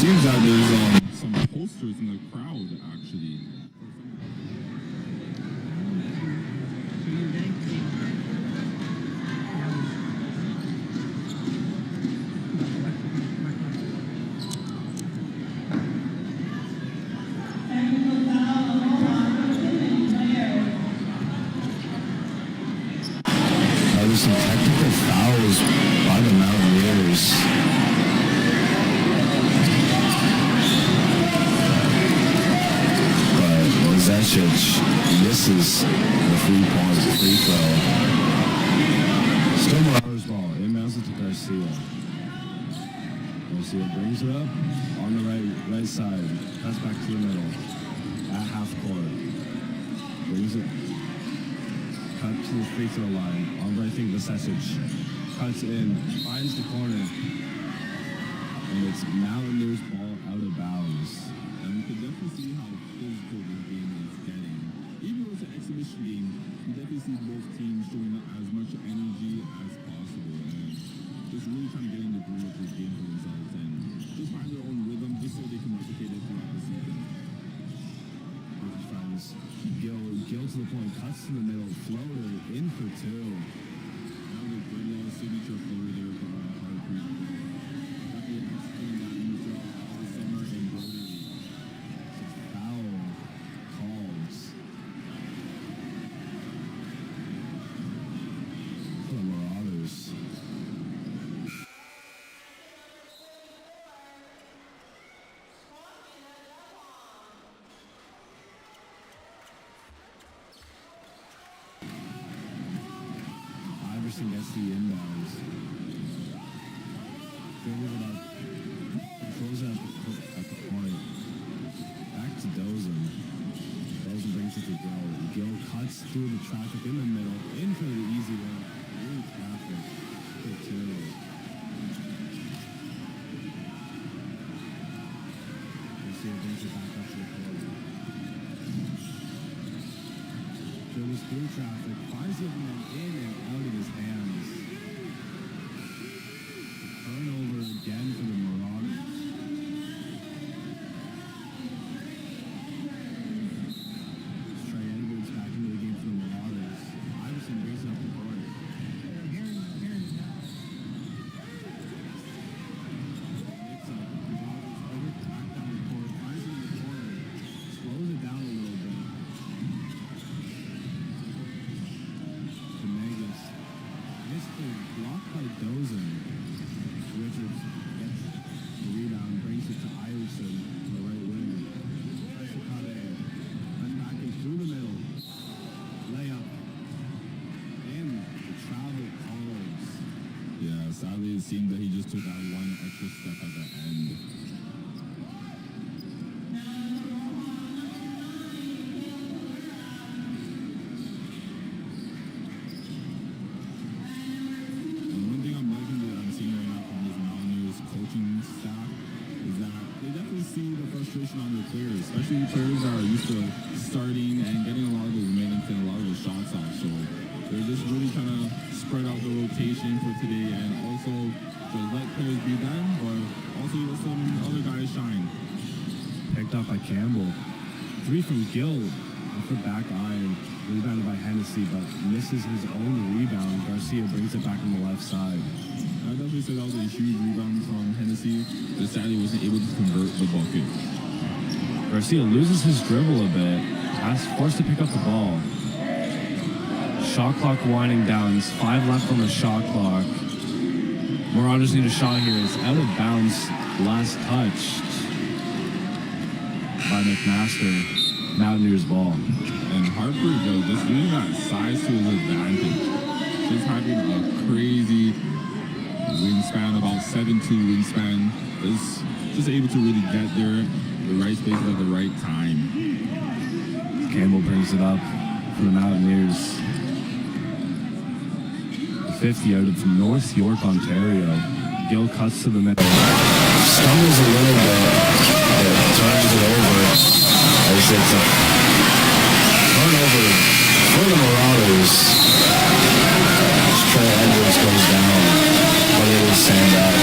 seems that there's some posters in the crowd, actually. There's some technical fouls by the Mountaineers. Zecic misses the free throw. Still Marauders ball. Inbounds it to Garcia. Garcia brings it up on the right side. Cuts back to the middle. At half court. Brings it. Cut to the free throw line. On the right thing, Zecic cuts in. Finds the corner. And it's Mountaineers ball out of bounds. And we can definitely see how physical this game is getting. Even though it's an exhibition game, you definitely see both teams showing up as much energy as possible and just really trying to get in the groove of this game for themselves and just find their own rhythm just so they can replicate it throughout the season. Finds Gil to the point, cuts to the middle, floater in for two. That was a great little signature floater there for Harpreet. Definitely executing that move throughout the summer and Brody. Gets the inbounds. Throws it up. Throws it up at the point. Back to Dozen. Dozen brings it to Gil. Gil cuts through the traffic in the middle. In for the easy one. Really traffic. For two. Garcia brings it back up to the court. Goes through traffic, finds the open man in and out of his hands. Turnover again for the Marauders. Trey Edwards back into the game for the Marauders. Iverson brings it up the court. Mix up. Marauders over back down the court. Finds it in the corner. Slows it down a little bit. Blocked by Dozen. Richards gets the rebound, brings it to Iverson on the right wing. Tries to cut in. Then back in through the middle. Layup. In. The travel calls. Yeah, sadly it seemed that he just took that one extra step at the end. Staff is that they frustration on their players, especially players that are used to starting and getting a lot of those minutes and a lot of those shots off. So they're just really trying to spread out the rotation for today and also just let players be them, but also let some other guys shine. Picked up by Campbell. 3 from Gill off the back iron. Rebounded by Hennessy, but misses his own rebound. Garcia brings it back on the left side. I definitely said that was a huge rebound from Hennessy. Just sadly wasn't able to convert the bucket. Garcia loses his dribble a bit. Has forced to pick up the ball. Shot clock winding down. It's 5 left on the shot clock. Marauders need a shot here. It's out of bounds. Last touched by McMaster. Mountaineers ball. And Harper, though, just using that size to his advantage. Just having a crazy wingspan, about 7'2" wingspan. Just able to really get there, the right space at the right time. Campbell brings it up for the Mountaineers. 50 out of North York, Ontario. Gill cuts to the middle. Stumbles a little bit, but turns it over. As it's a turnover for the Marauders. Trey Edwards goes down, but it will stand up.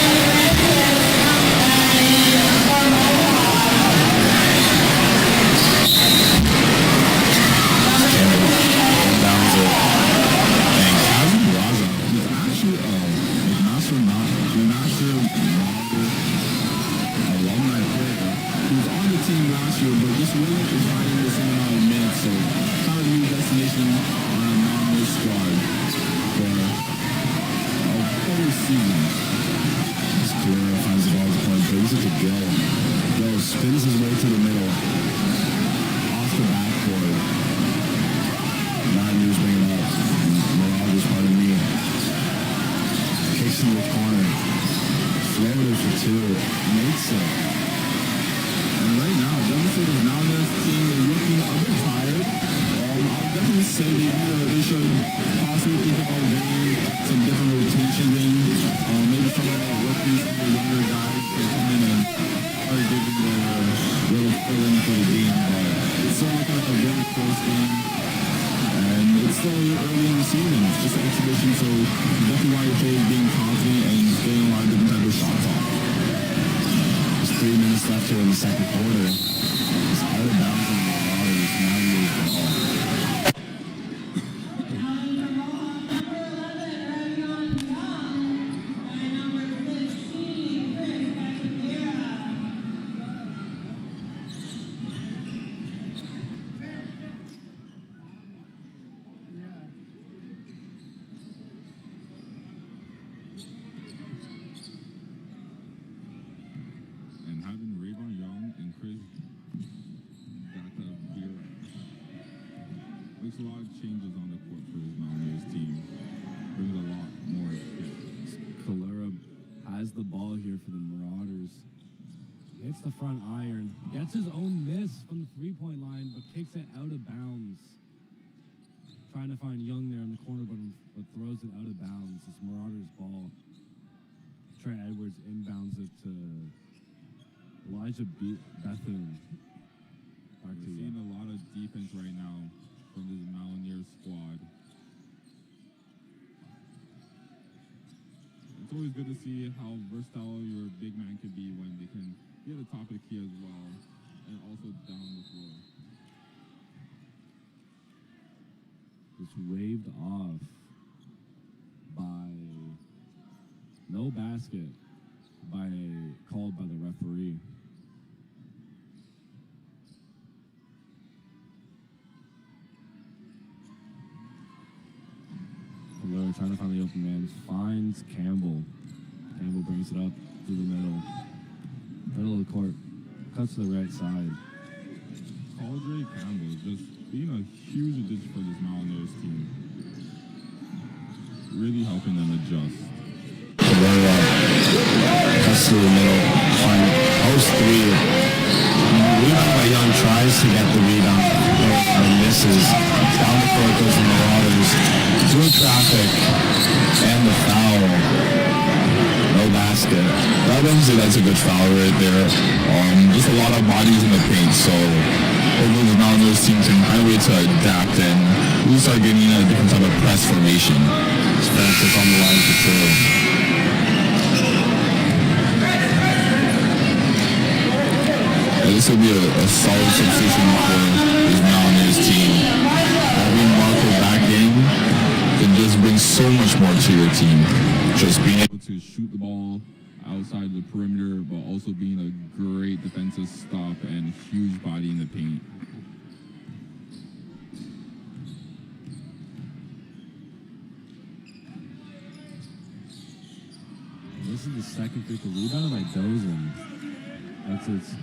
Campbell downs it. And Kazim Raza is actually a McMaster alumni player who was on the team last year, but just really providing the same amount of minutes. So kind of new destination on a non-list squad for a whole season. This Calera finds the ball at the point, brings it to Gill. Gill spins his way to the middle. Off the backboard. Mountaineers bring it up. Marauders, pardon me. Kicks in the corner. Floater for 2. Makes it. And right now, definitely now this team is looking a bit tired. I'll definitely say they should possibly think about getting some different rotations in. Maybe some of the rookies, some of the younger guys can come in and start giving their little fill-in for the game. But it's still looking like a very close game. And it's still early in the season. It's just an exhibition, so definitely why your players being confident and getting a lot of different types of shots off. 3 minutes left here in the second quarter. It's out of bounds on the Marauders. Mountaineers ball. Makes a lot of changes on the court for his Mountaineers team. Brings a lot more hits. Calera has the ball here for the Marauders. Hits the front iron. Gets his own miss from the three-point line, but kicks it out of bounds. Trying to find Young there in the corner, but throws it out of bounds. It's Marauders ball. Trey Edwards inbounds it to Elijah Bethune. We're seeing a lot of defense right now from this Mountaineers squad. It's always good to see how versatile your big man can be when they can be at the top of the key as well and also down the floor. It's waved off by no basket called by the referee. Calera trying to find the open man, finds Campbell. Campbell brings it up through the middle of the court, cuts to the right side. Caldre Campbell just being a huge addition for this Mountaineers team. Really helping them adjust. Calera cuts to the middle, find post 3. Rebound by Young, tries to get the rebound, but misses. Down the court goes the Marauders. Through traffic and the foul. No basket. Obviously, that's a good foul right there. Just a lot of of bodies in the paint, so hopefully the Mountaineers team can find a way to adapt and we start getting a different type of press formation. Francis on the line for two. This will be a solid substitution for this Mountaineers team. Having Marco back in can just bring so much more to your team. Just being able to shoot the ball outside the perimeter, but also being a great defensive stop and huge body in the paint. This is the second free throw rebound by Dozen. That's its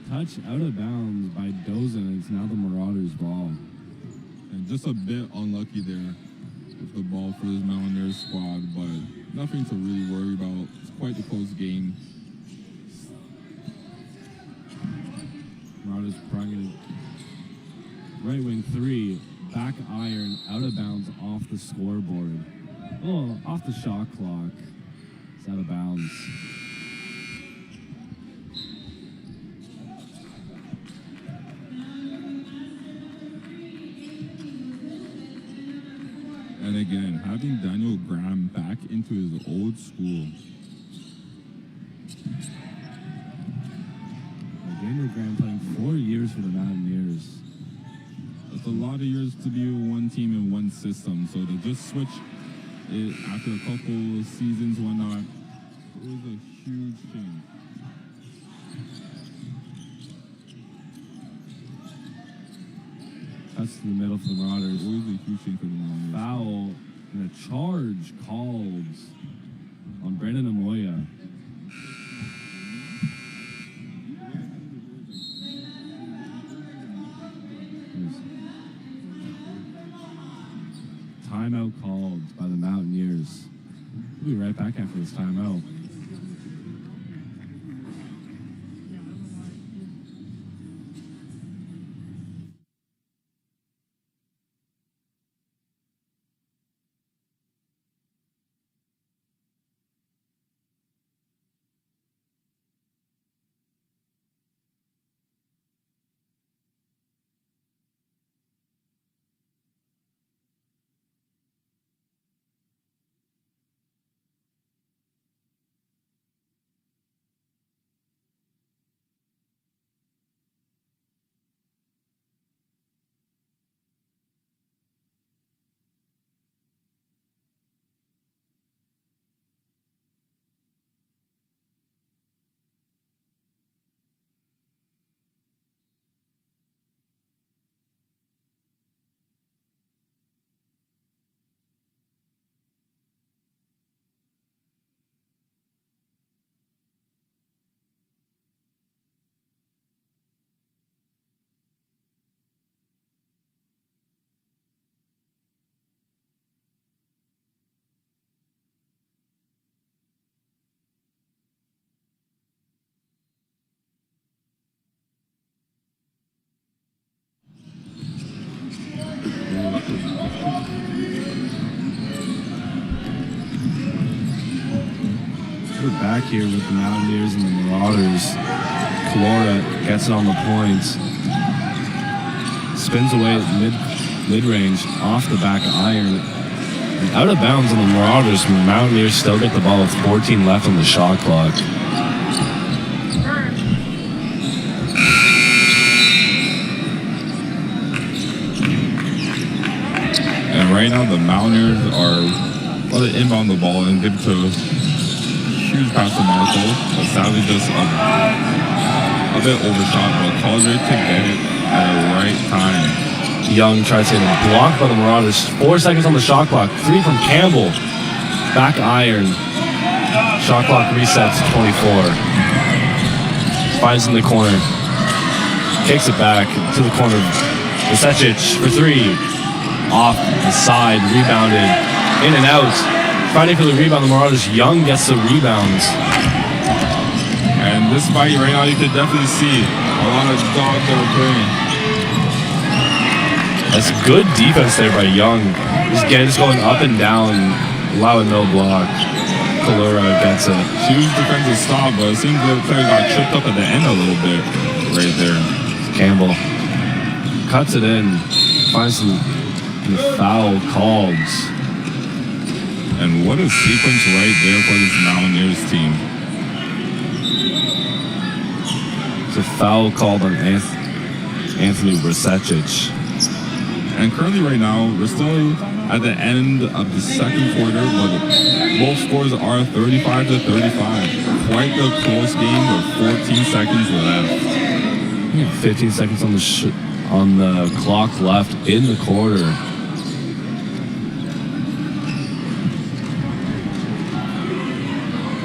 touch out of bounds by Dozen. It's now the Marauders' ball. And just a bit unlucky there with the ball for this Mountaineers squad, but nothing to really worry about. It's quite a close game. Marauders bringing it. Right wing three, back iron, out of bounds off the scoreboard. Oh, off the shot clock. It's out of bounds. And again, having Daniel Graham back into his old school. Daniel Graham playing 4 years for the Mountaineers. It's a lot of years to be with one team and one system, so to just switch it after a couple of seasons, whatnot, it was a huge change. That's to the middle for the Marauders. It was a huge change for the Mountaineers. Foul and a charge called on Brandon Amoya. Timeout called by the Mountaineers. We'll be right back after this timeout. We're back here with the Mountaineers and the Marauders. Kalora gets it on the point. Spins away at mid-range off the back iron. And out of bounds on the Marauders. The Mountaineers still get the ball with 14 left on the shot clock. And right now the Mountaineers are about to inbound the ball and give it to huge pass to Marco, but sadly just a bit overshot, but Calder to get it at the right time. Young tries to hit a block by the Marauders. 4 seconds on the shot clock. 3 from Campbell. Back iron. Shot clock resets to 24. Finds in the corner. Kicks it back to the corner. Vesecic for 3. Off the side. Rebounded. In and out. Fighting for the rebound, the Marauders. Young gets the rebounds. And this fight right now, you could definitely see a lot of dogs that are playing. That's good defense there by Young. Just going up and down, allowing no block. Kalura gets it. Huge defensive stop, but it seems the player got tripped up at the end a little bit. right there. Campbell cuts it in, finds the foul calls. And what a sequence right there for this Mountaineers team. It's a foul called on Anthony Brasecic. And currently right now, we're still at the end of the second quarter, but both scores are 35-35. Quite the close game with 14 seconds left. 15 seconds on the clock left in the quarter.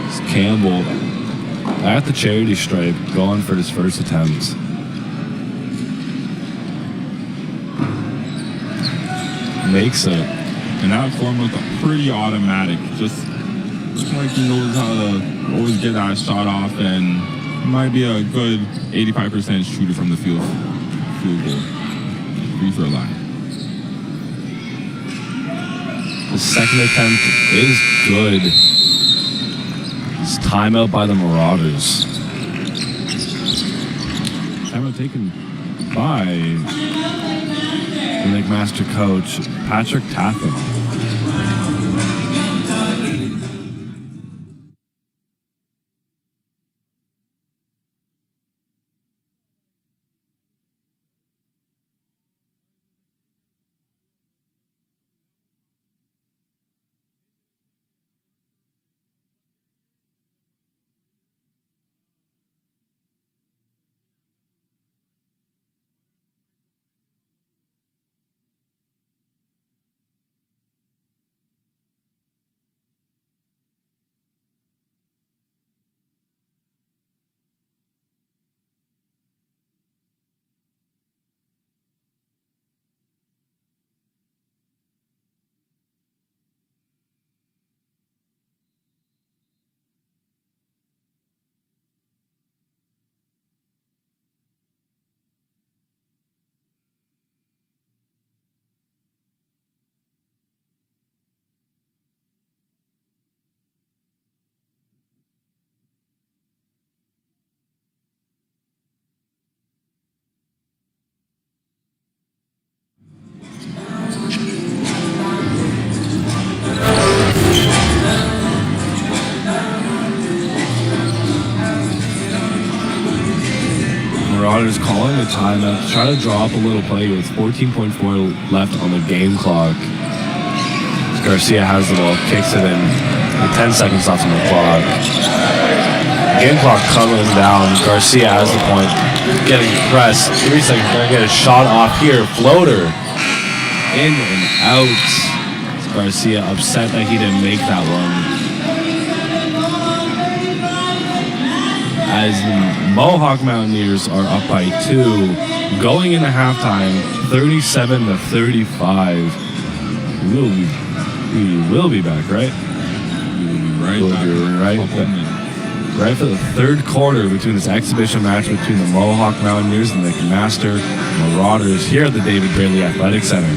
It's Campbell at the charity stripe going for his first attempt. Makes it. And that form was pretty automatic. Just like he knows how to always get that shot off, and might be a good 85% shooter from the field goal. Free throw line. The second attempt is good. It's timeout by the Marauders. Timeout taken by the McMaster coach, Patrick Tatham. Marauders calling a timeout to try to draw up a little play with 14.4 left on the game clock. Garcia has the ball, kicks it in with 10 seconds left on the clock. Game clock coming down. Garcia has the point, getting pressed. 3 seconds, gonna get a shot off here. Floater in and out. Garcia upset that he didn't make that one. As the Mohawk Mountaineers are up by 2, going into halftime, 37-35. We will be back, right? We'll be back. Right for the third quarter between this exhibition match between the Mohawk Mountaineers and the McMaster Marauders here at the David Braley Athletic Center.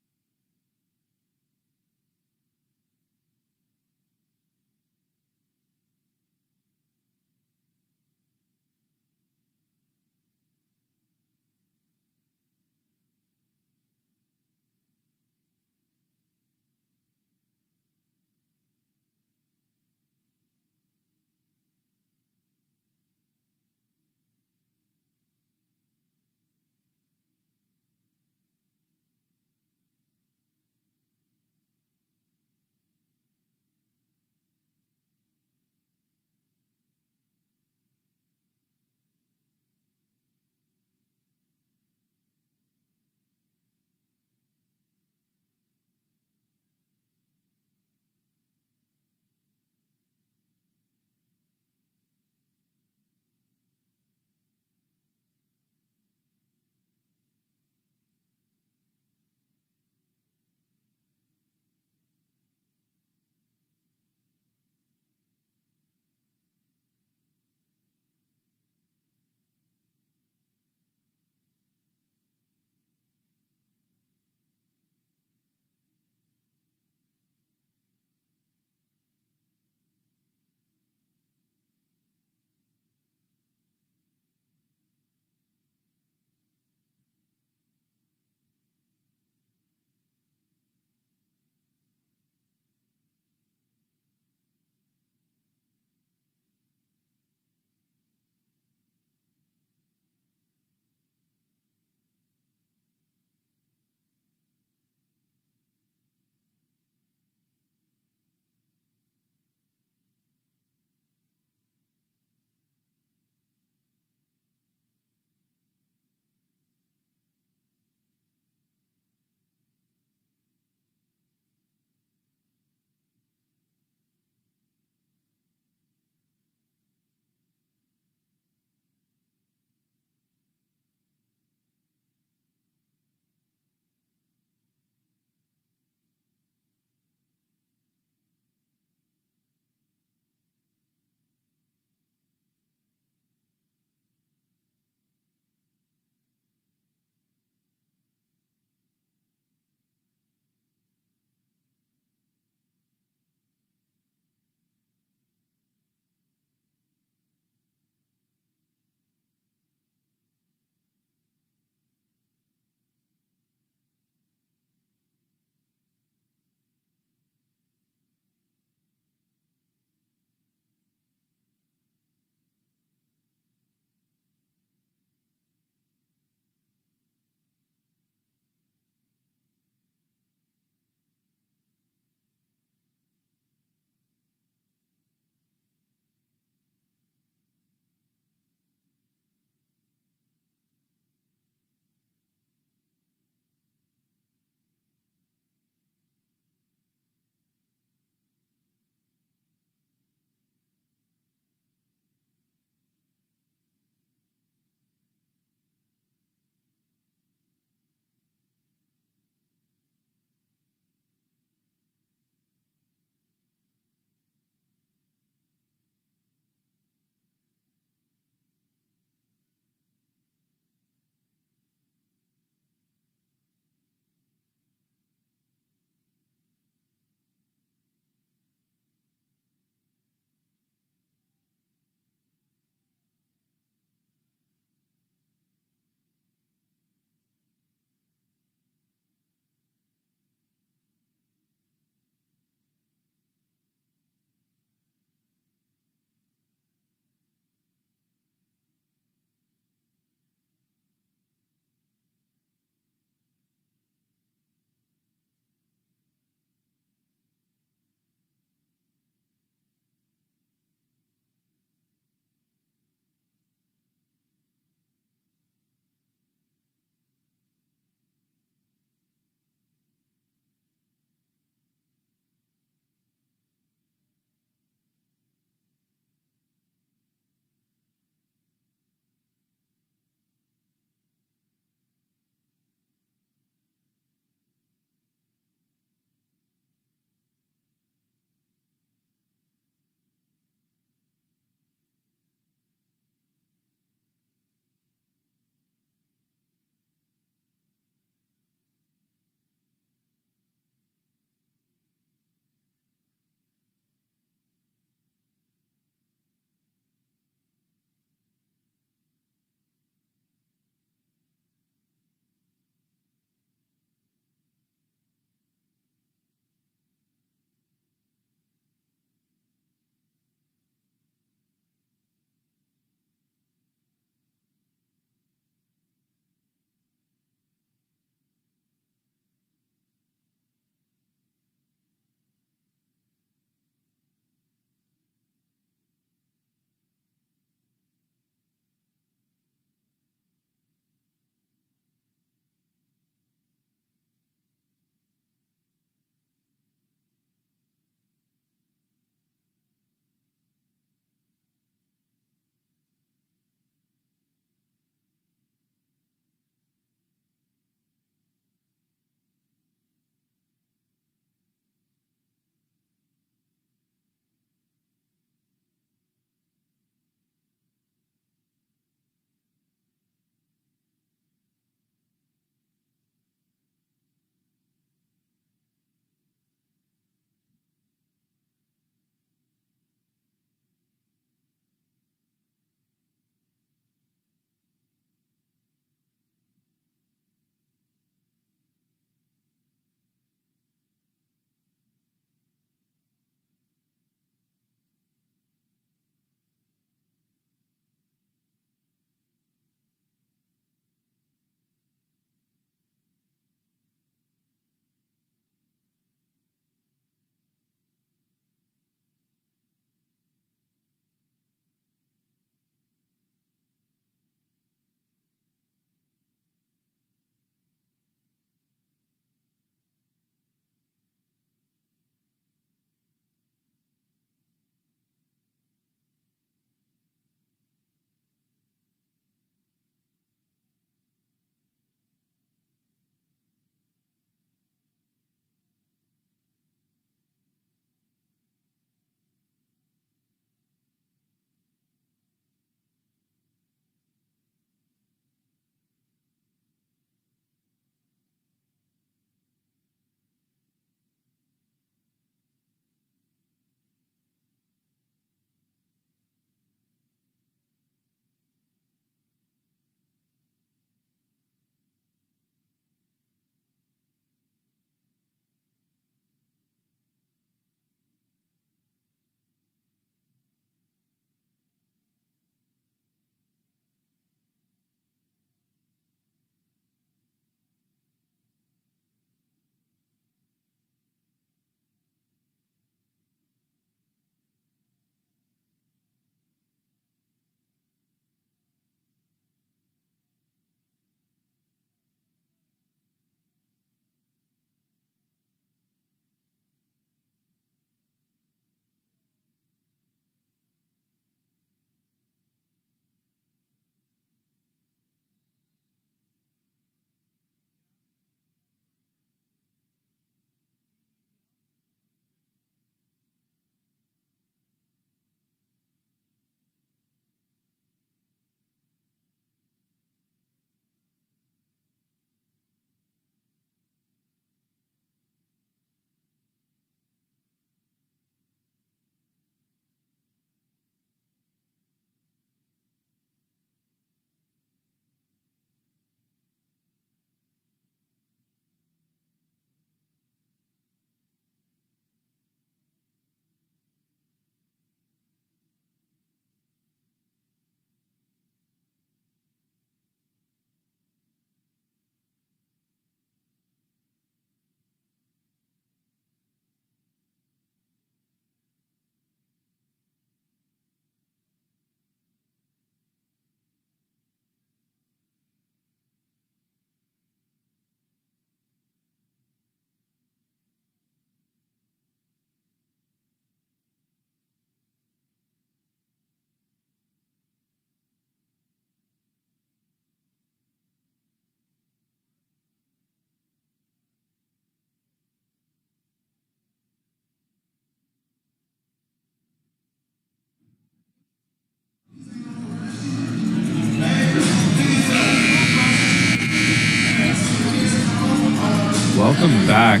back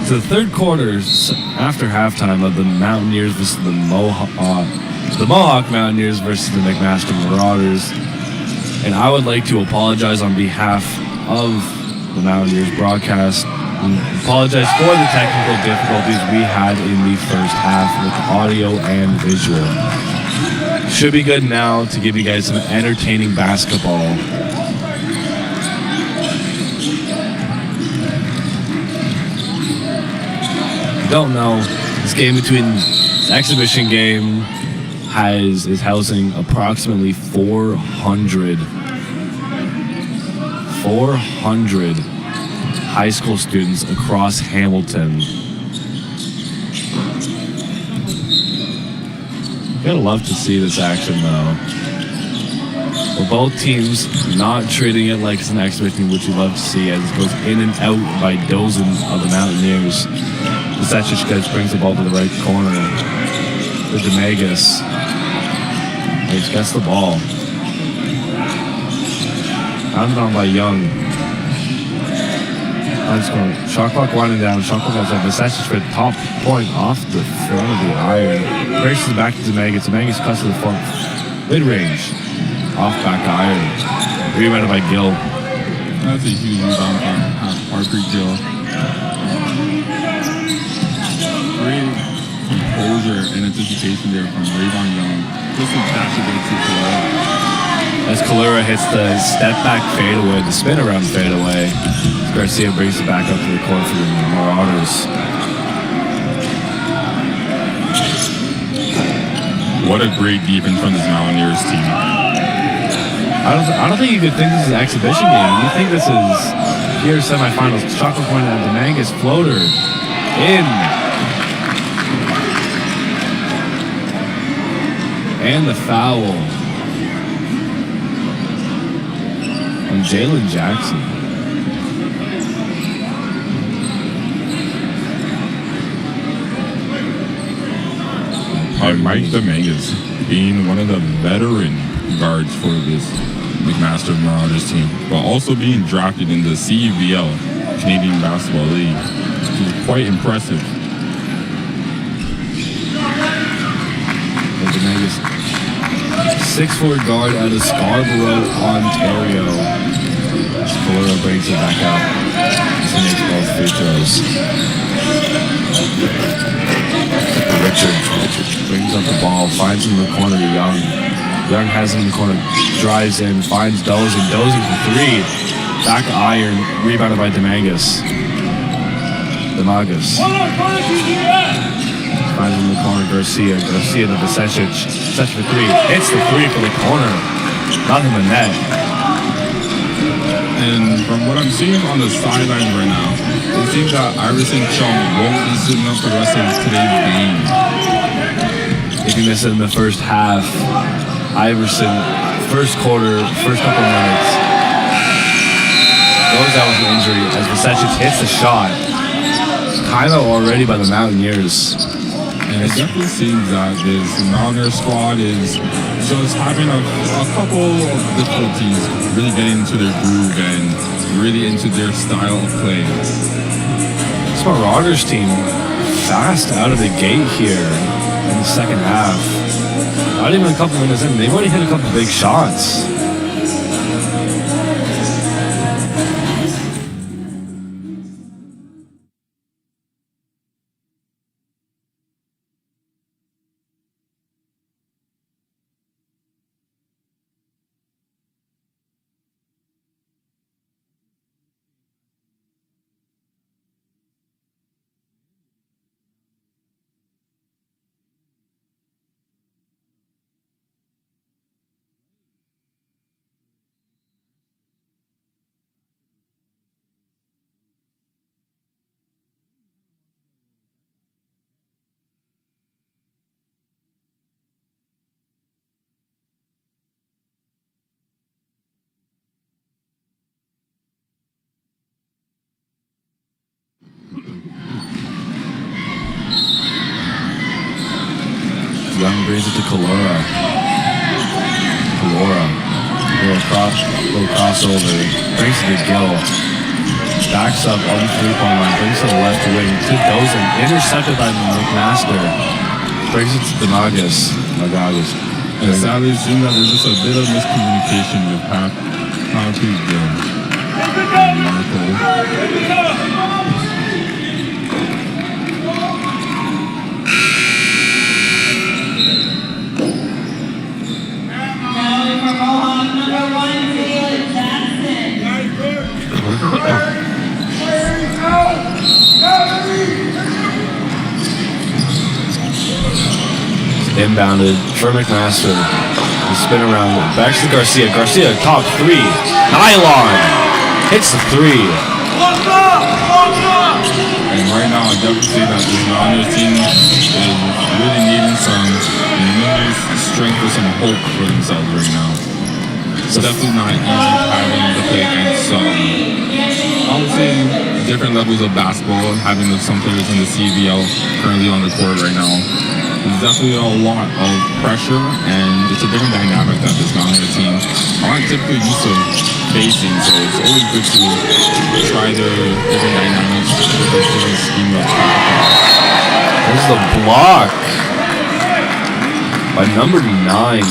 to the third quarters after halftime of the Mountaineers versus the Mohawk Mountaineers versus the McMaster Marauders. And I would like to apologize on behalf of the Mountaineers broadcast. Apologize for the technical difficulties we had in the first half with audio and visual. Should be good now to give you guys some entertaining basketball. Don't know, this game this exhibition game is housing approximately 400 high school students across Hamilton. Gotta love to see this action though. With both teams not treating it like it's an exhibition, which we love to see as it goes in and out by dozens of the Mountaineers. Vasecic brings the ball to the right corner for Demagus. He gets the ball. Handed on by Young. Shot clock winding down. Shot clock outside. Vasecic for the top point off the front of the iron. Braces it back to Demagus. Demagus cuts to the front. Mid-range. Off back iron. Rebounded by Gill. That's a huge rebound from Parker Gill. Great composure and anticipation there from Rayvon Young. Just a dash away to Kalura. As Kalura hits the step back fadeaway, the spin around fadeaway, Garcia brings it back up to the court for the Marauders. What a great defense from this Mountaineers team. I don't think you could think this is an exhibition game. You think this is here semifinals. Chocolate point at the Mangus floater in. And the foul on Jalen Jackson. Mike Dominguez being one of the veteran guards for this McMaster Marauders team, but also being drafted in the CUBL, Canadian Basketball League, which is quite impressive. Dominguez, 6'4" guard out of Scarborough, Ontario. Florida brings it back up. He makes both free throws. Richard brings up the ball, finds him in the corner to Young. Young has him in the corner, drives in, finds Dozing. Dozing for three. Back to iron, rebounded by Demagus. Finds him in the corner, Garcia to Vasecic. Vasecic for three. Hits the three for the corner. Not in the net. And from what I'm seeing on the sideline right now, it seems that Iverson Chung won't be suiting up for the rest of today's game. If you miss it in the first half, Iverson, first quarter, first couple minutes, goes out with an injury as Vasecic hits the shot. Timeout already by the Mountaineers. And it definitely seems that this Mountaineer squad is just having a couple of difficulties really getting into their groove and really into their style of play. This Marauders team fast out of the gate here in the second half. Not even a couple minutes in, they've already hit a couple big shots. Young brings it to Kalura. Little crossover. Brings it to Gill. Backs up on the three-point line, brings to the left wing to Dozen, intercepted by McMaster. Brings it to Demagus. And sadly, it seems that there's just a bit of miscommunication with Patrick and Marco. Inbounded for McMaster. The spin around. Back to Garcia. Garcia, top three. Nylon. Hits the three. And right now, I definitely say that this Niners team is really needing some strength or some hope for themselves right now. It's definitely not easy having to play against I would say different levels of basketball, having some players in the CBL currently on the court right now. There's definitely a lot of pressure, and it's a different dynamic that this Niners team aren't typically used to facing, so it's always good to try the different dynamics with the different scheme of There's the block by number 9,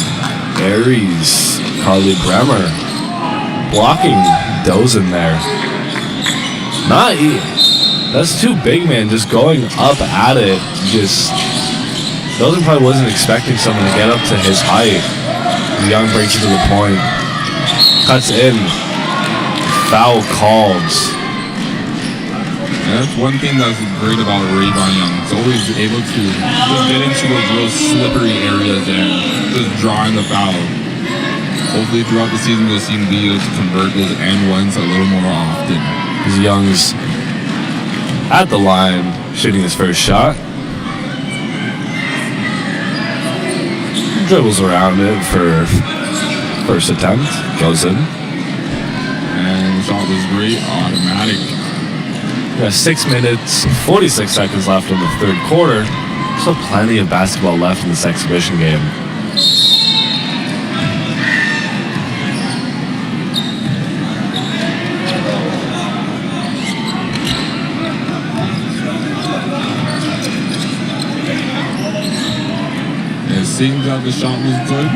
Aries Carly Bremer, blocking Dozen there. That's two big men just going up at it. Dozen probably wasn't expecting someone to get up to his height. Young breaks it to the point, cuts in, foul called. And that's one thing that's great about Rayvon Young. He's always able to just get into those real slippery areas and just drawing the foul. Hopefully throughout the season we'll see him be able to convert those and ones a little more often. Young's at the line, shooting his first shot. Dribbles around it for first attempt, goes in. And the shot was great, automatic. Got 6 minutes, 46 seconds left in the third quarter. Still plenty of basketball left in this exhibition game. It seems that the shot was good.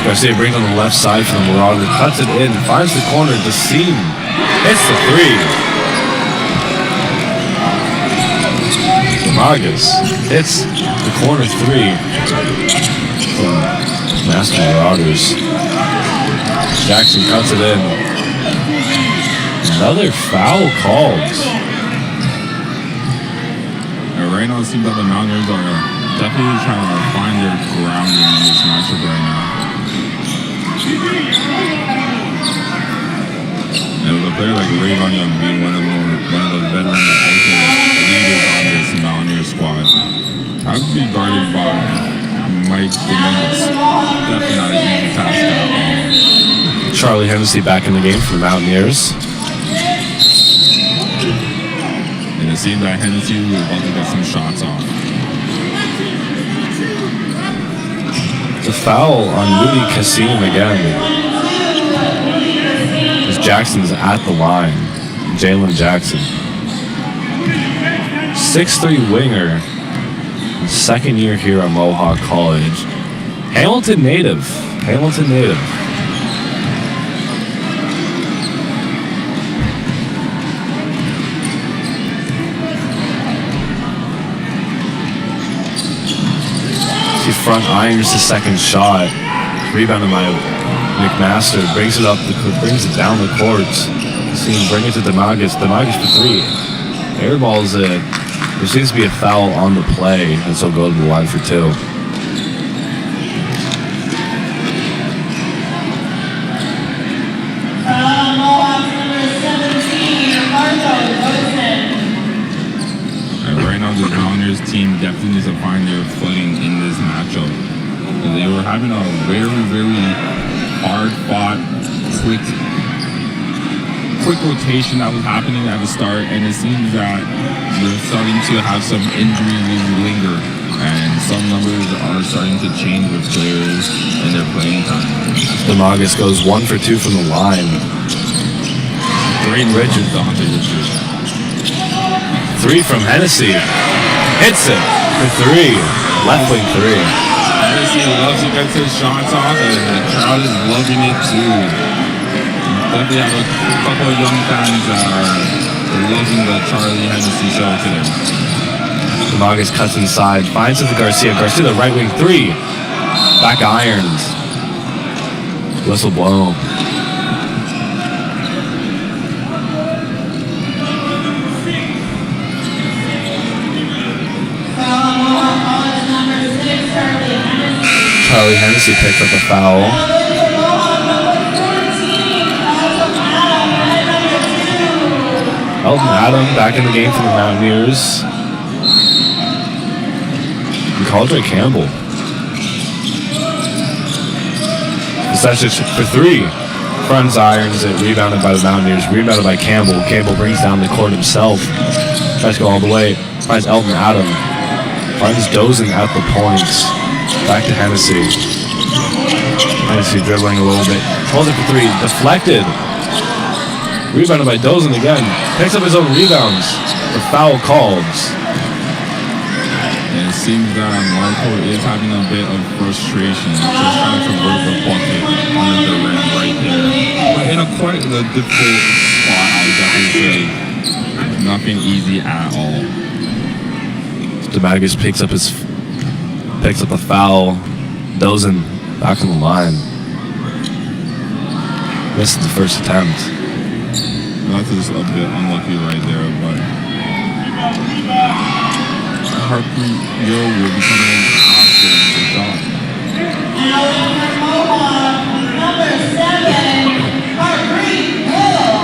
Garcia brings on the left side for the Marauder, cuts it in, finds the corner, the seam, hits the three. Demagus hits the corner three from Master Marauders. Jackson cuts it in. Another foul called. Right now, it seems that the Niners are definitely trying to find their grounding in this matchup right now. And with a player like Rayvon Young being one of the veteran leaders on this Mountaineer squad, how to be guarded by Mike Dominguez? Definitely not an easy task at all. Charlie Hennessy back in the game for the Mountaineers. And it seems that Hennessy was about to get some shots off. It's a foul on Moody Kassim again. As Jackson's at the line. Jalen Jackson. 6'3" winger. Second year here at Mohawk College. Hamilton native. He front irons the second shot. Rebounded by McMaster. Brings it down the court. See him bring it to Demagus. Demagus for three. Airballs it. There seems to be a foul on the play, and so go to the line for two. Right now, the Mountaineers team definitely needs to find their footing in this matchup. They were having a very, very hard-fought, quick rotation that was happening at the start, and it seems that they're starting to have some injuries linger And some numbers are starting to change with players and their playing time. DeMagus goes 1 for 2 from the line. Great Richards, Dante Richards. 3 from Hennessy. Hits it for 3. Left wing 3. Hennessy loves to get his shots off, and the crowd is loving it too. Definitely have a couple of young fans that are loving the Charlie Hennessy show today. DeMagus cuts inside, finds it to Garcia. Garcia, the right wing 3. Back irons. Whistle blown. Charlie Hennessy picks up a foul. Elton Adam back in the game for the Mountaineers. And Caldre Campbell. Sessions for 3. Fronts irons it, rebounded by the Mountaineers, rebounded by Campbell. Campbell brings down the court himself. Tries to go all the way. Finds Elton Adam. Finds Dozen at the points. Back to Hennessy. Hennessy dribbling a little bit. Holds it for 3. Deflected. Rebounded by Dozen again. Picks up his own rebounds. The foul called. And it seems that Marco is having a bit of frustration. Just trying to convert the bucket under the rim right there. But in a quite a difficult spot, I would definitely say. Nothing easy at all. DeMagus picks up the foul. Dozen back on the line. Misses the first attempt. That's just a bit unlucky right there, but Harpreet Gill will be coming in after the shot. Mohawk, number 7, Harpreet Gill.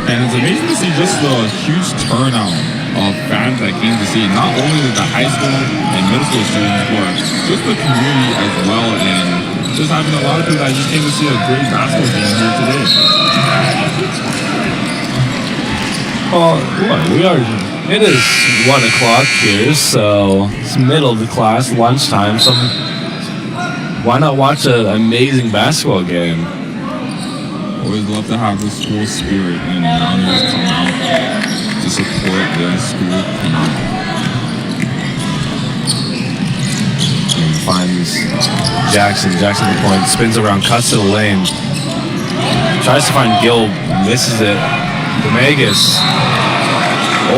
And it's amazing to see just the huge turnout of fans that came to see not only the high school and middle school students, but just the community as well, and just having a lot of people that just came to see a great basketball game here today. Well, it is 1 o'clock here, so it's middle of the class, lunchtime, so why not watch an amazing basketball game? Always love to have the school spirit and Mountaineers come out to support their school team. And finds Jackson the point, spins around, cuts to the lane, tries to find Gill, misses it. DeMagus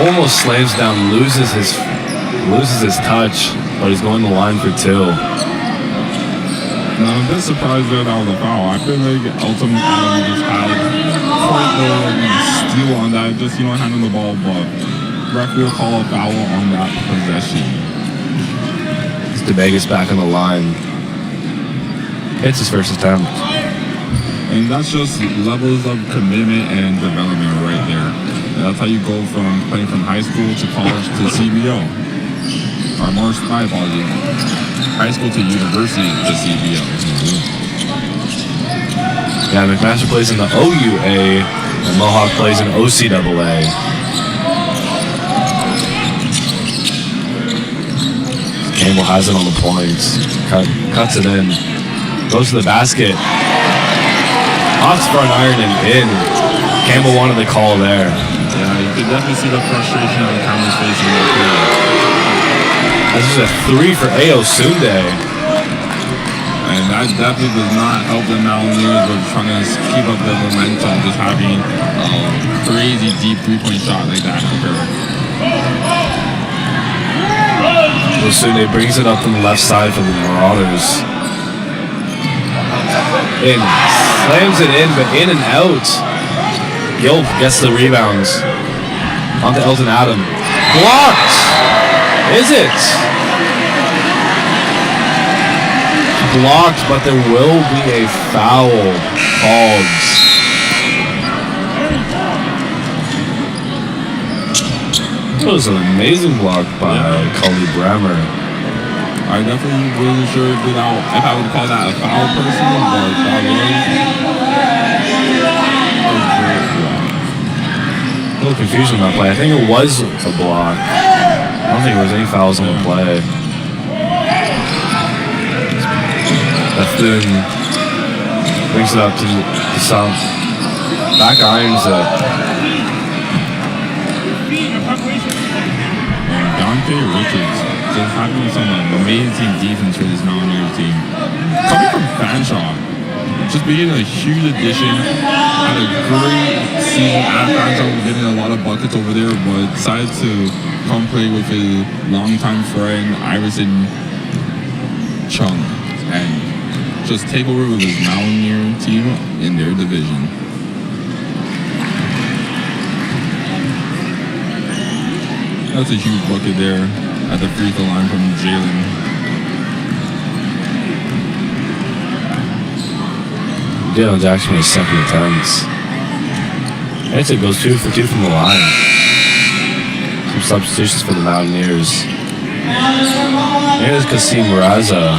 almost slams down, loses his touch, but he's going to the line for 2. Now, I'm a bit surprised that was a foul. I feel like Elton Adam just had quite the steal on that, just, handling the ball, but ref will call a foul on that possession. It's DeMagus back on the line. Hits his first attempt. And that's just levels of commitment and development right there. And that's how you go from playing from high school to college to CBO. Or more, my apologies. High school to university to CBO. Yeah, McMaster plays in the OUA, and Mohawk plays in OCAA. Campbell has it on the points. Cuts it in. Goes to the basket. Off front iron and in. Campbell wanted the call there. Yeah, you could definitely see the frustration on Campbell's face in that play. This is a 3 for Ayo Sunday. And that definitely does not help the Mountaineers with trying to keep up the momentum, just having a crazy deep 3-point shot like that occur. Sunday brings it up from the left side for the Marauders. In. Slams it in, but in and out. Gill gets the rebounds. On to Elton Adam. Blocked! Is it? Blocked, but there will be a foul called. That was an amazing block by Cully Brammer. I definitely wasn't sure if I would call that a foul personally, but that was a great block. A little confusion on that play. I think it was a block. I don't think there was any fouls on the play. Bethune brings it up to South. Back irons it. Dante Richards just having some amazing defense for this Mountaineers team. Coming from Fanshawe, just being a huge addition. Had a great season at Fanshawe, getting a lot of buckets over there, but decided to come play with his longtime friend Iverson Chung and just take over with his Mountaineer team in their division. That's a huge bucket there at the free throw line from Jalen. Dylan Jackson with second attempts. It goes 2 for 2 from the line. Some substitutions for the Mountaineers. Here's Kasim Raza.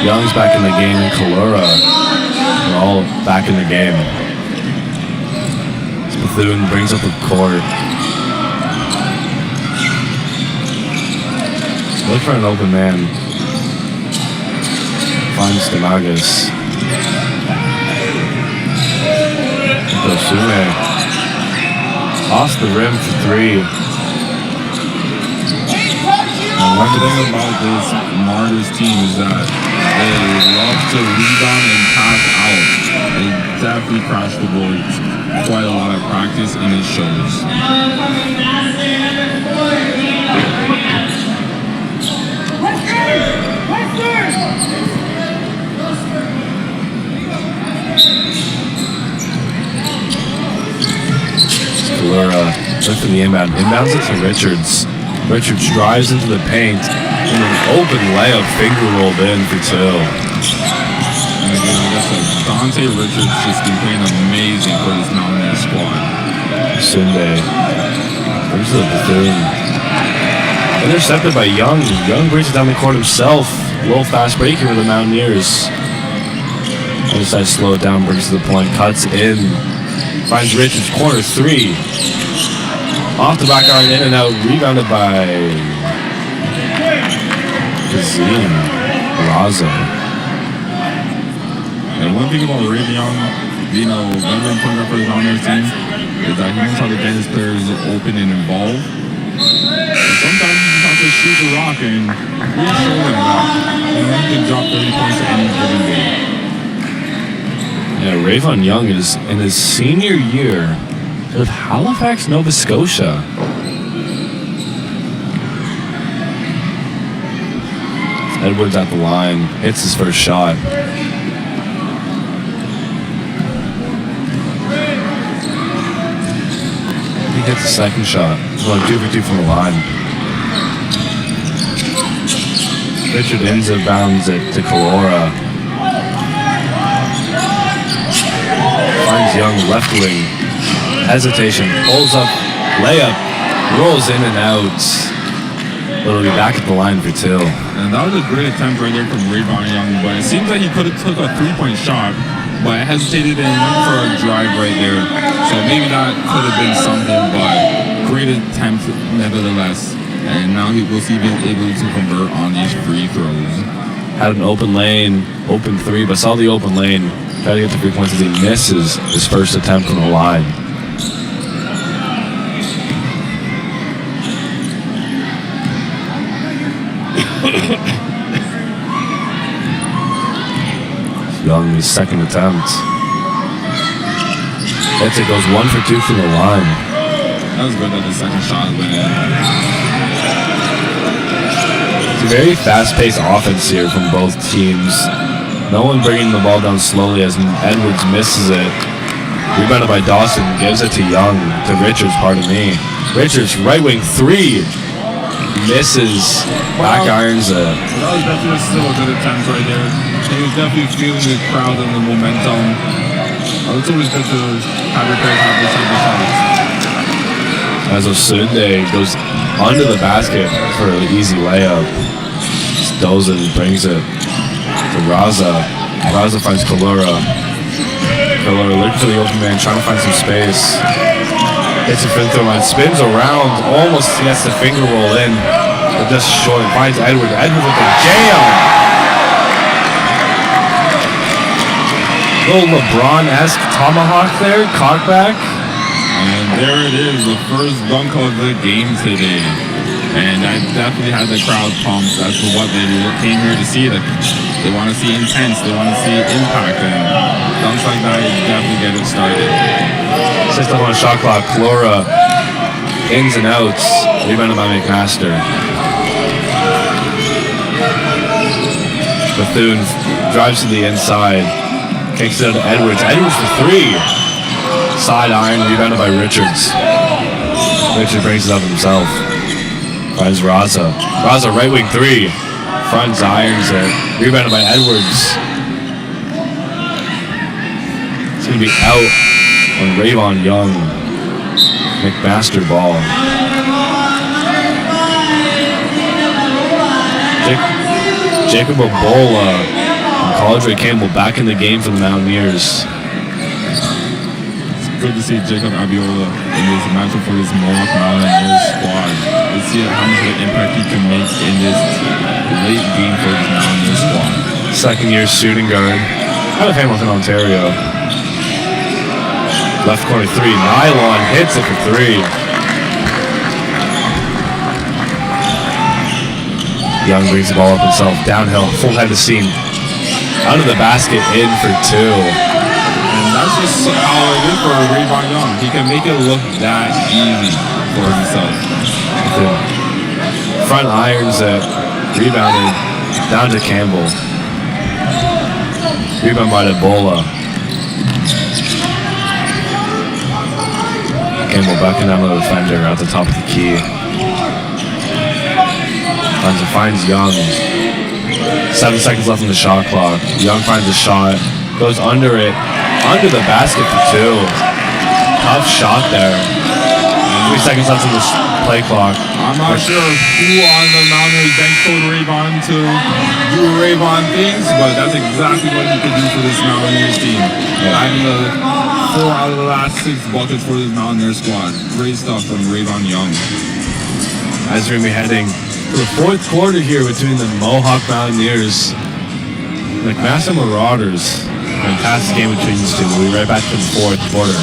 Young's back in the game, and Kalura. They're all back in the game. Bethune brings up the court. Look for an open man. Finds Demagus. Dosume. Off the rim for 3. One thing about this Martyrs team is that they love to rebound and pass out. They definitely crash the boards. Quite a lot of practice, and it shows. Kalura lifting the inbound. Inbounds it to Richards. Richards drives into the paint. And an open layup, finger rolled in for 2. And again, like I said, Dante Richards just been playing amazing for this Mountaineer squad. Sunday brings the Bethune. Intercepted by Young. Young brings it down the court himself. A little fast breaking with the Mountaineers. Other side slow it down, brings to the point, cuts in. Finds Richards, corner 3. Off the back iron, in and out, rebounded by Kazim Raza. And one thing about Ray Young, being a veteran player for the Mountaineers team, is that he knows how to get his players open and involved. But sometimes you just have to shoot the rock and really show them that he can drop 30 points any given day. Yeah, Rayvon Young is in his senior year with Halifax, Nova Scotia. Edwards at the line, hits his first shot. He hits the second shot. He's going 2 for 2 from the line. Richard inbounds it to Kalora. Finds Young left wing. Hesitation. Pulls up. Layup. Rolls in and out. It'll be back at the line for 2. And that was a great attempt right there from Rayvon Young, but it seems like he could have took a 3-point shot, but hesitated and went for a drive right there. So maybe that could have been something, but great attempt nevertheless. And now we'll see if he's able to convert on these free throws. Had an open lane, open 3, but saw the open lane. Tried to get the 3 points as he misses his first attempt from the line. Young, his second attempt. It goes 1 for 2 from the line. That was good that the second shot went in. It's a very fast-paced offense here from both teams. No one bringing the ball down slowly as Edwards misses it. Rebounded by Dawson, gives it to Young, to Richards, pardon me. Richards, right wing 3. Misses, back irons it. That was definitely still a good attempt right there. He was definitely feeling the crowd and the momentum. It's always good to have your players have this type of shots. As Osunde goes under the basket for an easy layup. Dozin brings it to Raza. Raza finds Kalura. Kalura looking for the open man, trying to find some space. Hits a free throw line, spins around, almost gets the finger roll in, but just short. Finds Edwards. Edwards with the jam. Little LeBron-esque tomahawk there, cockback. And there it is, the first dunk of the game today. And that definitely had the crowd pumped. That's what they came here to see. They want to see intense. They want to see impact. And dunks like that definitely get it started. System on shot clock. Laura, ins and outs. Rebounded by McMaster. Bethune drives to the inside. Kicks it out to Edwards. Edwards for three. Side iron, rebounded by Richards. Richard brings it up himself. Finds Raza. Raza, right wing three. Front irons it. Rebounded by Edwards. It's going to be out on Rayvon Young. McMaster ball. Jacob Ebola and College Campbell back in the game for the Mountaineers. Good to see Jacob Abiola in this matchup for this Mohawk Mountaineers squad. To see how much of an impact he can make in this late game for this Mountaineers squad. Second year shooting guard out of Hamilton, Ontario. Left corner three. Nylon hits it for three. Young brings the ball up himself. Downhill. Full head of steam. Out of the basket. In for two. That's just how it is for Rayvon Young. He can make it look that easy for himself. Front irons it. Rebounded. Down to Campbell. Rebound by Ebola. Campbell backing down the defender at the top of the key. Finds Young. 7 seconds left on the shot clock. Young finds a shot. Goes under it. Under the basket for two. Tough shot there. 3 seconds left on the play clock. I'm not sure who on the Mountaineers bench told Rayvon to do Rayvon things, but that's exactly what he could do for this Mountaineers team. Having the 4 out of the last 6 buckets for this Mountaineers squad. Great stuff from Rayvon Young. As we're going to be heading to the fourth quarter here between the Mohawk Mountaineers and the McMaster Marauders. Fantastic game between these two. We'll be right back to the fourth quarter.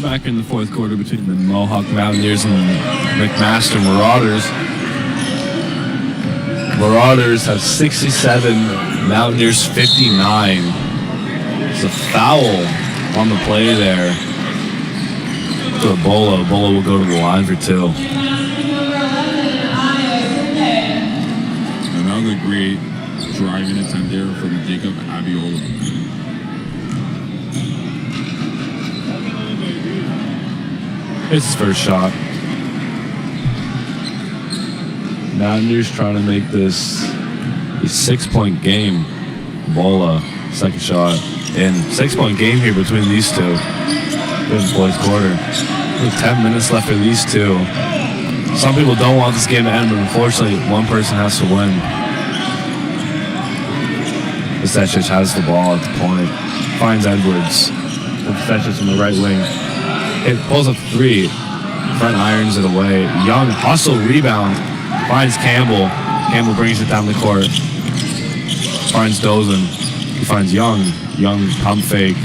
Back in the fourth quarter between the Mohawk Mountaineers and the McMaster Marauders. Marauders have 67 Mountaineers 59. It's a foul on the play there. To Ebola. Ebola will go to the line for 2. Another great driving attempt there from Jacob Abiola. It's his first shot. Mountaineers trying to make this a 6-point game. Ebola, second shot. And 6-point game here between these two. In the fourth quarter. With 10 minutes left for these two. Some people don't want this game to end, but unfortunately, one person has to win. Vistecic has the ball at the point. Finds Edwards. Vistecic in the right wing. It pulls up 3. Front irons it away. Young hustle rebound. Finds Campbell. Campbell brings it down the court. Finds Dozen. He finds Young. Young pump fake.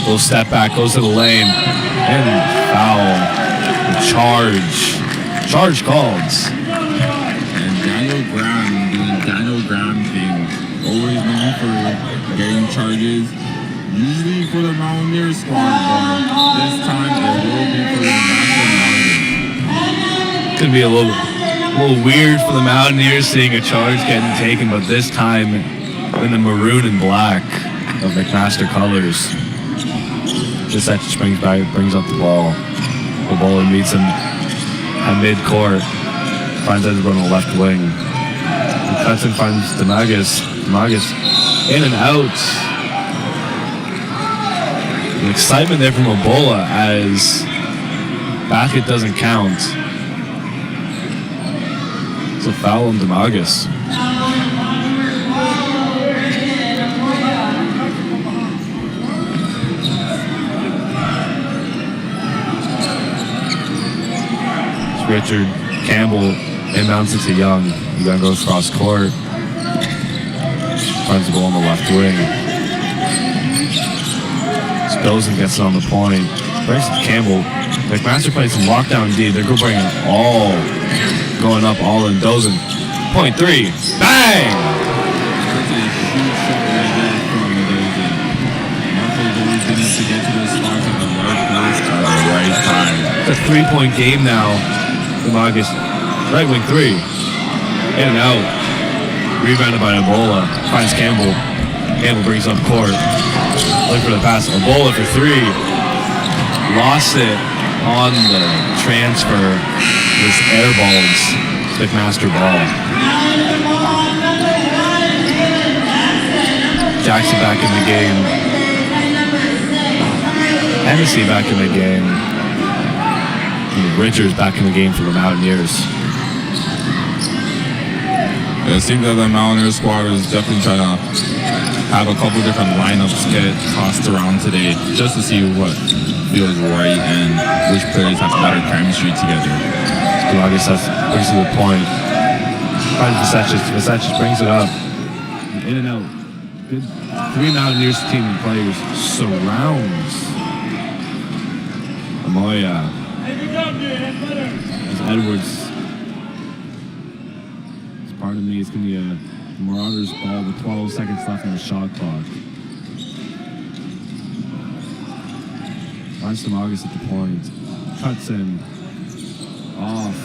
Little step back. Goes to the lane. And foul. Charge. Charge called. And Daniel Graham doing Daniel Graham things. Always known for getting charges. Usually for the Mountaineers squad, but this time it will be for the National Mountaineers. Could be a little weird for the Mountaineers seeing a charge getting taken, but this time in the maroon and black of McMaster colors. Just that brings up the ball. The bowler meets him at mid-court. Finds Edward on the left wing. He cuts and finds Demagus. Demagus in and out. The excitement there from Ebola as basket doesn't count. It's a foul on Demagus. It's Richard Campbell inbounds it to Young. Young goes cross court. Finds the ball on the left wing. Dozen gets it on the point. Brings it to Campbell. McMaster plays some lockdown D. They're going going up all in. Dozen. Point 3. Bang! That's a huge shot right there from Dozen. Marco's always been able to get to those spots at the right place at the right time. It's a 3-point game now. Demagus. Right wing 3. In and out. Rebounded by Ebola. Finds Campbell. Campbell brings up court. Looking for the pass. Ebola for 3. Lost it on the transfer. This airballs McMaster ball. Jackson back in the game. Hennessy back in the game. And Richards back in the game for the Mountaineers. It seems that the Mountaineers squad is definitely trying to have a couple different lineups get tossed around today just to see what feels right and which players have better chemistry together. Demagus brings to the point. Finds Vistecic. Vistecic brings it up. In and out. Good. 3 Mountaineers team players surrounds Amoya. As Edwards. Pardon me, it's going to be a Marauders ball with 12 seconds left on the shot clock. Finds Demagus at the point. Cuts in. Off.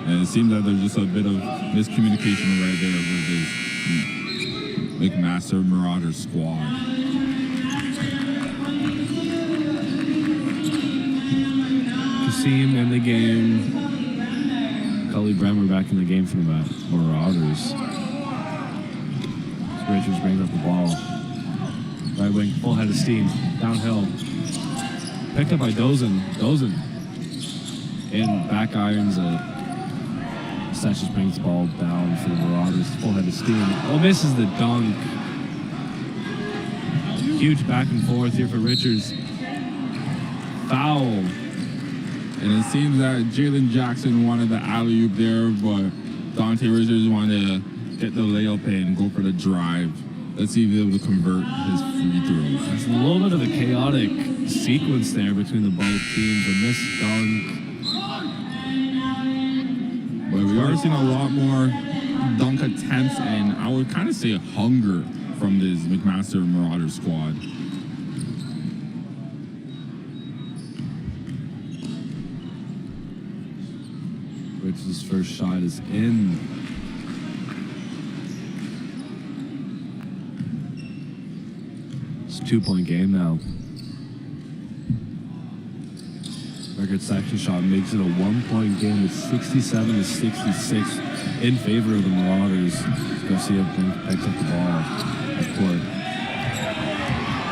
And it seems that there's just a bit of miscommunication right there with this McMaster Marauders squad. Kasim in the game. Cully Bremer back in the game for the Marauders. Richards brings up the ball. Right wing, full head of steam. Downhill. Picked up by Dozen. Dozen. And back irons it. Vistecic brings the ball down for the Marauders. Full head of steam. Oh, misses the dunk. Huge back and forth here for Richards. Foul. And it seems that Jalen Jackson wanted the alley-oop there, but Dante Richards wanted to get the layup and go for the drive. Let's see if he's able to convert his free throws. There's a little bit of a chaotic sequence there between the both teams. A missed dunk. But we are seeing a lot more dunk attempts and I would kind of say hunger from this McMaster Marauder squad. Rich's first shot is in. It's a 2-point game now. Record section shot makes it a 1-point game with 67 to 66 in favor of the Marauders. Garcia picks up the ball at court.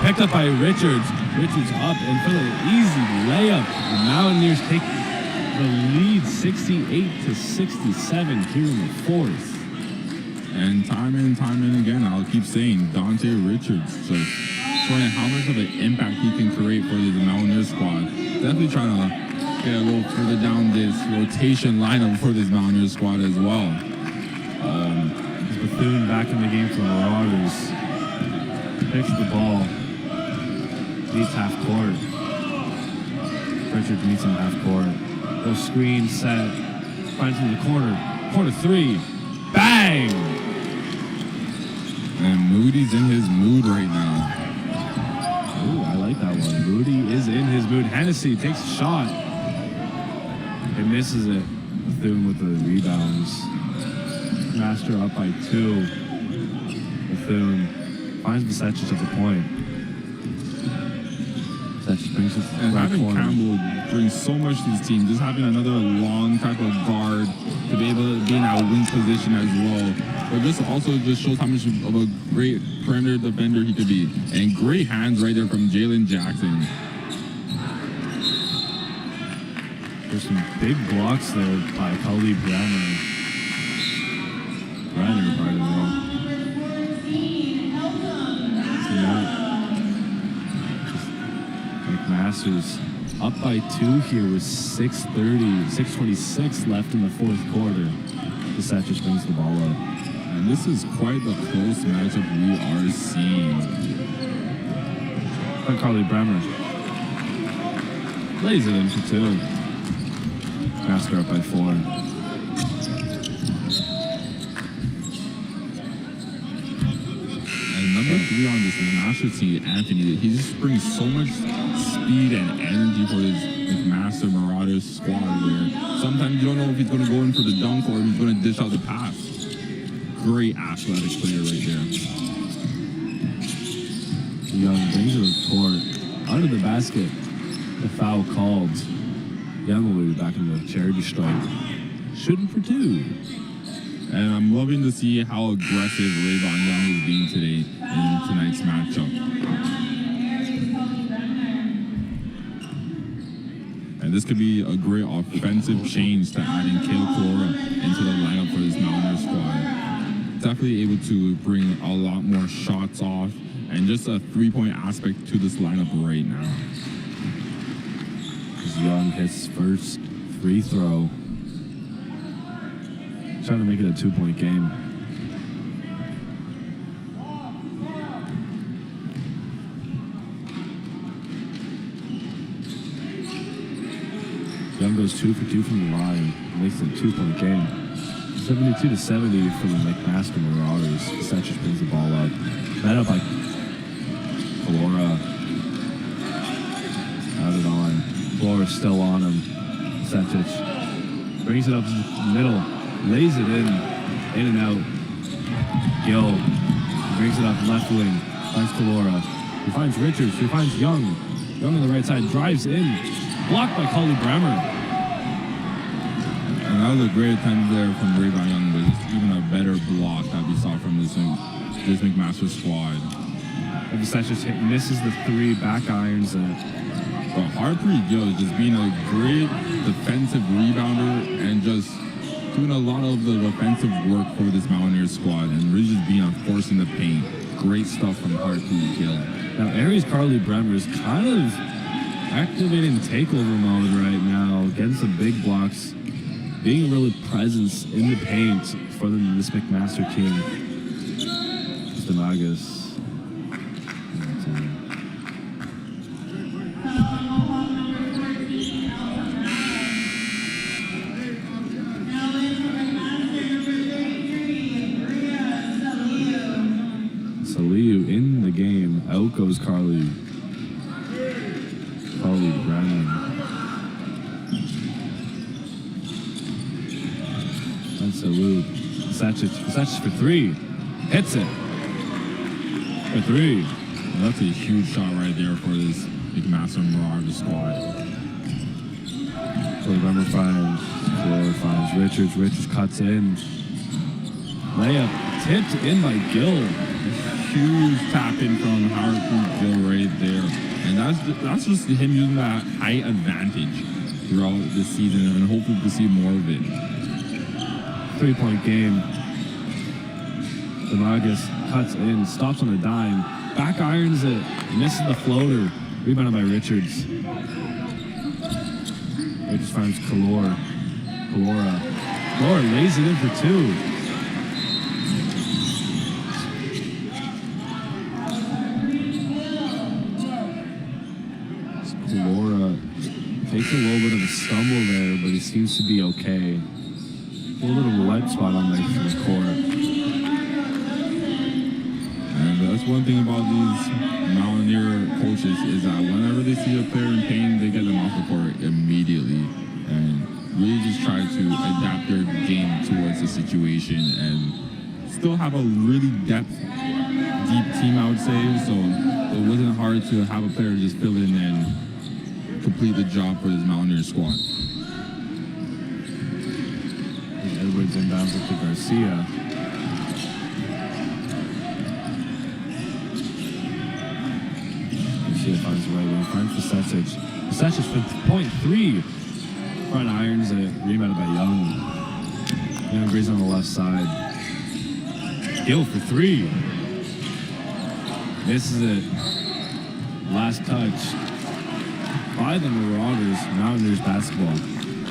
Picked up by Richards. Richards up and for the easy layup. The Mountaineers take the lead 68 to 67 here in the fourth. And time and again, I'll keep saying, Dante Richards just showing how much of an impact he can create for the Mountaineers squad. Definitely trying to get a little further down this rotation lineup for this Mountaineers squad as well. Bethune back in the game for Marauders. Picks the ball. Beats half court. Richards meets him half court. Little screen set. Finds him in the corner. Corner three. Bang! And Moody's in his mood right now. Ooh, I like that one. Moody is in his mood. Hennessy takes a shot. It misses it. Bethune with the rebounds. Master up by 2. Bethune finds Besechich at the point. Besechich brings it to the And right having corner. Campbell brings so much to his team. Just having another long type of guard to be able to be in that wing position as well. But just also just shows how much of a great perimeter defender he could be. And great hands right there from Jalen Jackson. There's some big blocks there by Khalid Brenner, pardon me. McMaster's up by 2 here with 6:26 left in the fourth quarter. Besechich brings the ball up. And this is quite the close matchup we are seeing. By Carly Bremer. Lays it in for 2. Master up by 4. And number 3 on this McMaster team, Anthony, he just brings so much speed and energy for his McMaster Marauders squad where sometimes you don't know if he's going to go in for the dunk or if he's going to dish out the pass. Great athletic player right there. Young brings it to the court. Under the basket. The foul called. Young will be back in the charity stripe. Shooting for 2. And I'm loving to see how aggressive Rayvon Young is being today in tonight's matchup. And this could be a great offensive change to adding Kale Flora into the lineup for this Mountaineers squad. Definitely able to bring a lot more shots off and just a 3-point aspect to this lineup right now. Young hits first free throw. Trying to make it a 2-point game. Young goes 2 for 2 from the line. Makes it a 2-point game. 72 to 70 for the McMaster Marauders. Besechich brings the ball up. Met up by Flora. Out it on. Flora still on him. Besechich brings it up in the middle. Lays it in and out. Gill brings it up left wing. Finds Calora. He finds Richards. He finds Young. Young on the right side drives in. Blocked by Khalid Bremer. And that was a great attempt there from Rayvon Young, but it's even a better block that we saw from this McMaster squad. Besechich misses the 3, back irons it. But Harpreet Gill is just being a great defensive rebounder and just doing a lot of the defensive work for this Mountaineers squad and really just being a force in the paint. Great stuff from Harpreet Gill. Now, Aries Carly Bremer is kind of activating takeover mode right now, getting some big blocks, being a real presence in the paint for this McMaster team. Stamagas. out goes Carly Brennan. That's a loop. Sachich for three. Hits it. For three. Well, that's a huge shot right there for this McMaster Marauders squad. So number 5, Flora finds Richards. Richards cuts in. Layup tipped in by Gill. Huge tap in from Howard Gill right there. And that's just him using that height advantage throughout the season, and hopefully we'll see more of it. 3-point game. Demagus cuts in, stops on a dime, back irons it, misses the floater. Rebounded by Richards. Richards finds Kalora lays it in for 2. Kalora takes a little bit of a stumble there, but he seems to be okay. A little bit of a wet spot on there from the court. And that's one thing about these Mountaineer coaches is that whenever they see a player in pain, they get them off the court immediately and really just try to adapt their game towards the situation and still have a really deep team, I would say. So it wasn't hard to have a player just fill in and complete the job for this Mountaineer squad. Edwards inbounds it to Garcia. Garcia finds the right wing, finds for Sechich. Sechich for .3. Front irons it, rebounded by Young. Young agrees on the left side. Gill for 3. Misses it. Last touch by the Marauders. Mountaineers basketball.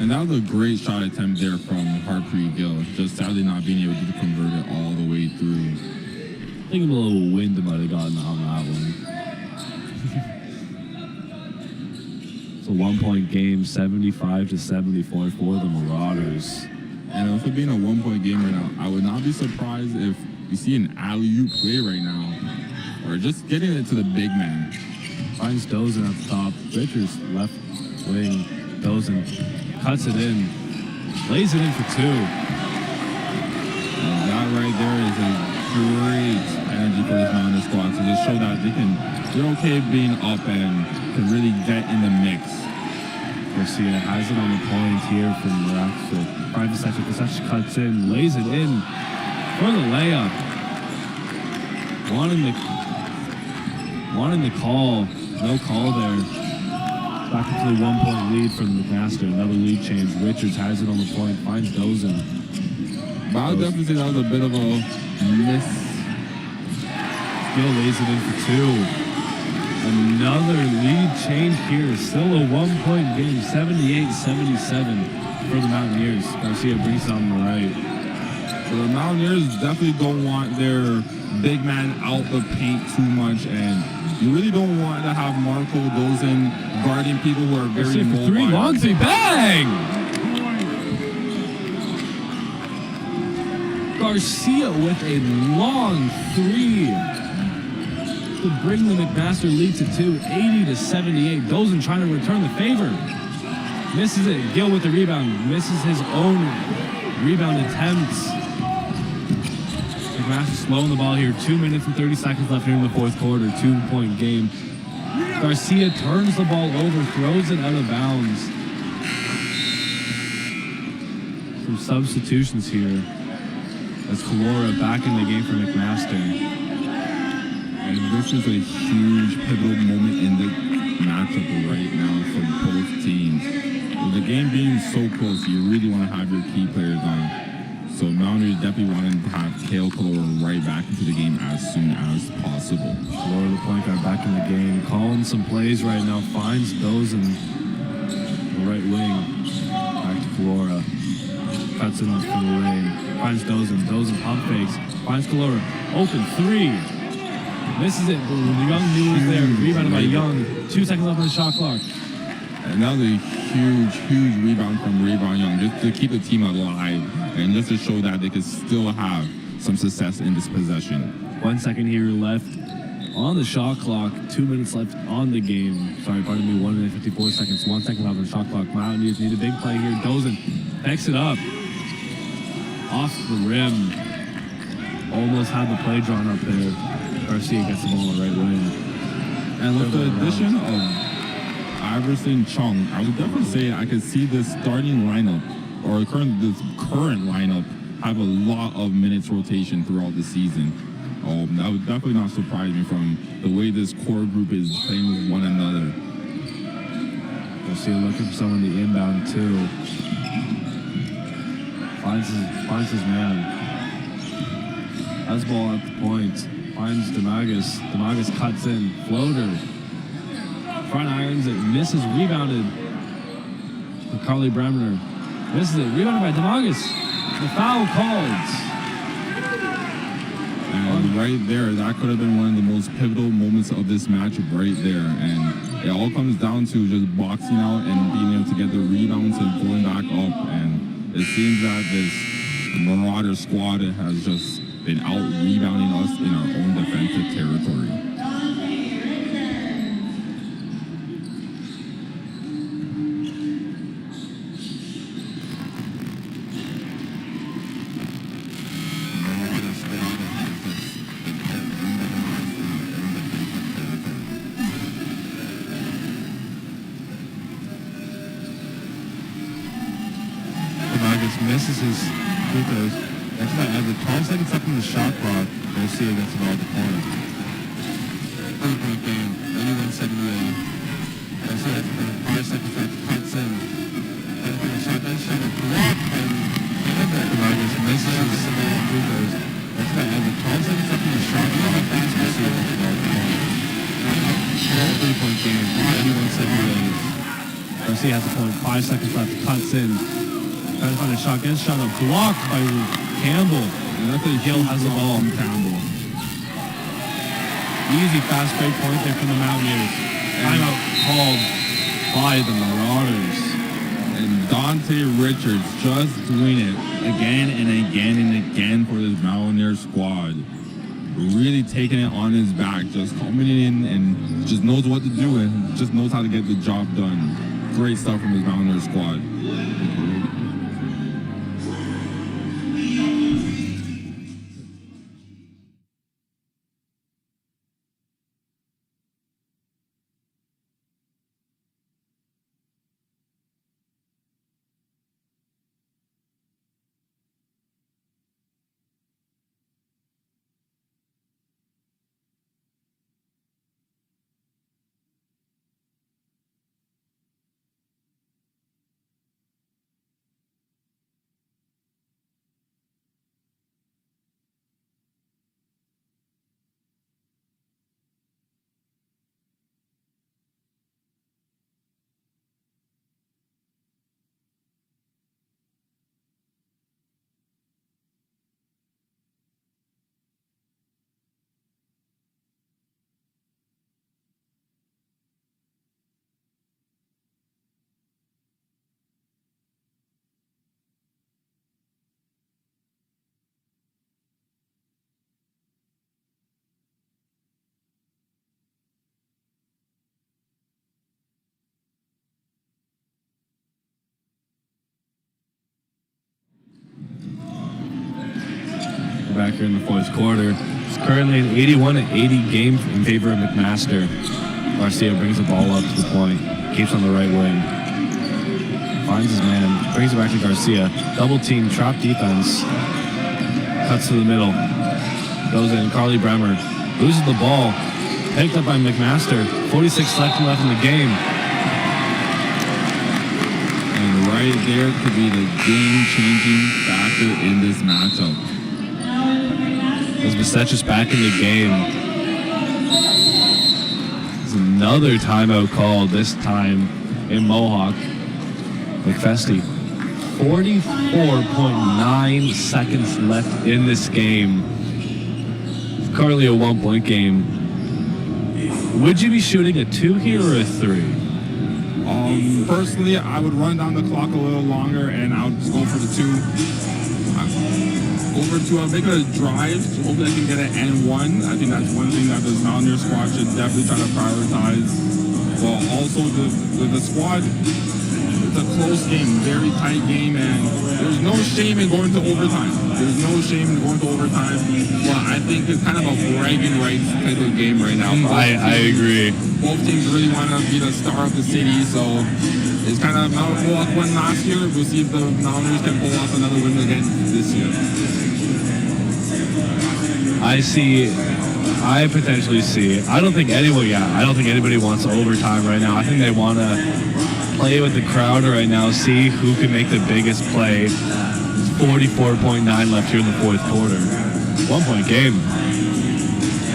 And that was a great shot attempt there from Harpreet Gill. Just sadly not being able to convert it all the way through. I think a little wind might have gotten on that one. It's a 1-point game, 75-74 for the Marauders. And if it being a 1-point game right now, I would not be surprised if you see an alley-oop play right now, or just getting it to the big man. Finds Dozen at the top. Richards left wing. Dozen cuts it in, lays it in for 2. And that right there is a great energy for this Mountaineer squad to just show that they're okay being up and can really get in the mix. Garcia has it on the point here from Rackford. 5 seconds. Versace cuts in, lays it in for the layup. Wanting the call. No call there. Back into the 1-point lead from McMaster. Another lead change. Richards has it on the point. Finds Dozen. But I would definitely say that was a bit of a miss. Gill lays it in for 2. Another lead change here. Still a 1-point game. 78-77 for the Mountaineers. Garcia brings it on the right. So the Mountaineers definitely don't want their big man out the paint too much, and you really don't want to have Marco Dozen guarding people who are very mobile. 3, long 3, bang! Garcia with a long 3 to bring the McMaster lead to 2, 80-78. Dozen trying to return the favor. Misses it. Gill with the rebound. Misses his own rebound attempts. McMaster slowing the ball here. 2 minutes and 30 seconds left here in the 4th quarter. 2-point game. Garcia turns the ball over, throws it out of bounds. Some substitutions here. As Kalora back in the game for McMaster. And this is a huge pivotal moment in the matchup right now for both teams. With the game being so close, you really want to have your key players on. So Mountaineers definitely want to have Kale Kalora right back into the game as soon as possible. Kalora, the point guard, back in the game. Calling some plays right now. Finds Dozen. The right wing. Back to Kalora. Cuts in from the lane. Finds Dozen. Dozen pump fakes. Finds Kalora. Open 3. Misses it. Young knew was there. Rebounded by Young. 2 seconds left on the shot clock. And that was a huge rebound from Rebound Young, just to keep the team alive and just to show that they could still have some success in this possession. 1 second here left On the shot clock, 2 minutes left on the game. Sorry, pardon me, 1 minute 54 seconds, 1 second left on the shot clock. Mountaineers need a big play here. Dozen picks it up. Off the rim. Almost had the play drawn up there. Garcia gets the ball on the right wing. And with the addition of Iverson Chung, I would definitely say I could see this starting lineup, or this current lineup, have a lot of minutes rotation throughout the season. That would definitely not surprise me from the way this core group is playing with one another. Garcia looking for someone to inbound too. Finds his man. Has ball at the point. Finds Demagus. Demagus cuts in. Floater. Front irons it. Misses. Rebounded. Carly Bremner. Misses it. Rebounded by Demagus. The foul called. And right there, that could have been one of the most pivotal moments of this matchup right there. And it all comes down to just boxing out and being able to get the rebounds and pulling back up. And it seems that this Marauder squad has just been out rebounding us in our own defensive territory. Misses his free throws. That's why as the 12 seconds left on the shot clock, Garcia gets the ball at the corner. 3-point game, 81-78. Garcia has 5 seconds left, cuts in. The shot does shot a block, and Demagus misses his free throws. That's why as the 12 seconds left on the shot clock, Garcia gets the ball at the corner. 3-point game, 81-78. Garcia has the point, 5 seconds left, cuts in. Trying to find a shot, gets shot up, blocked by Campbell. And that's a Gill has the ball. from Campbell. Easy fast break point there from the Mountaineers. Timeout called by the Marauders. And Dante Richards just doing it again and again and again for this Mountaineer squad. Really taking it on his back, just coming in and just knows what to do and just knows how to get the job done. Great stuff from this Mountaineer squad. Back here in the fourth quarter. It's currently an 81-80 game in favor of McMaster. Garcia brings the ball up to the point, keeps on the right wing. Finds his man, brings it back to Garcia. Double team, trap defense. Cuts to the middle. Goes in, Carly Bremer loses the ball. Picked up by McMaster. 46 seconds left in the game. And right there could be the game-changing factor in this matchup. As Besetchis back in the game. There's another timeout called, this time in Mohawk. McFesty. 44.9 seconds left in this game. It's currently a 1-point game. Would you be shooting a 2 here or a 3? Personally, I would run down the clock a little longer and I would just go for the 2. over to make it a drive. Hopefully I can get an N1. I think that's one thing that the Mountaineer squad should definitely try to prioritize. Well, also the squad, it's a close game, very tight game, and there's no shame in going to overtime. There's no shame in going to overtime. Well, I think it's kind of a bragging rights type of game right now. I agree. Both teams really want to be the star of the city, so it's kind of Mohawk won last year. We'll see if the Mountaineers can pull off another win again this year. I potentially see. I don't think anybody wants overtime right now. I think they want to play with the crowd right now, see who can make the biggest play. 44.9 left here in the fourth quarter. 1 point game.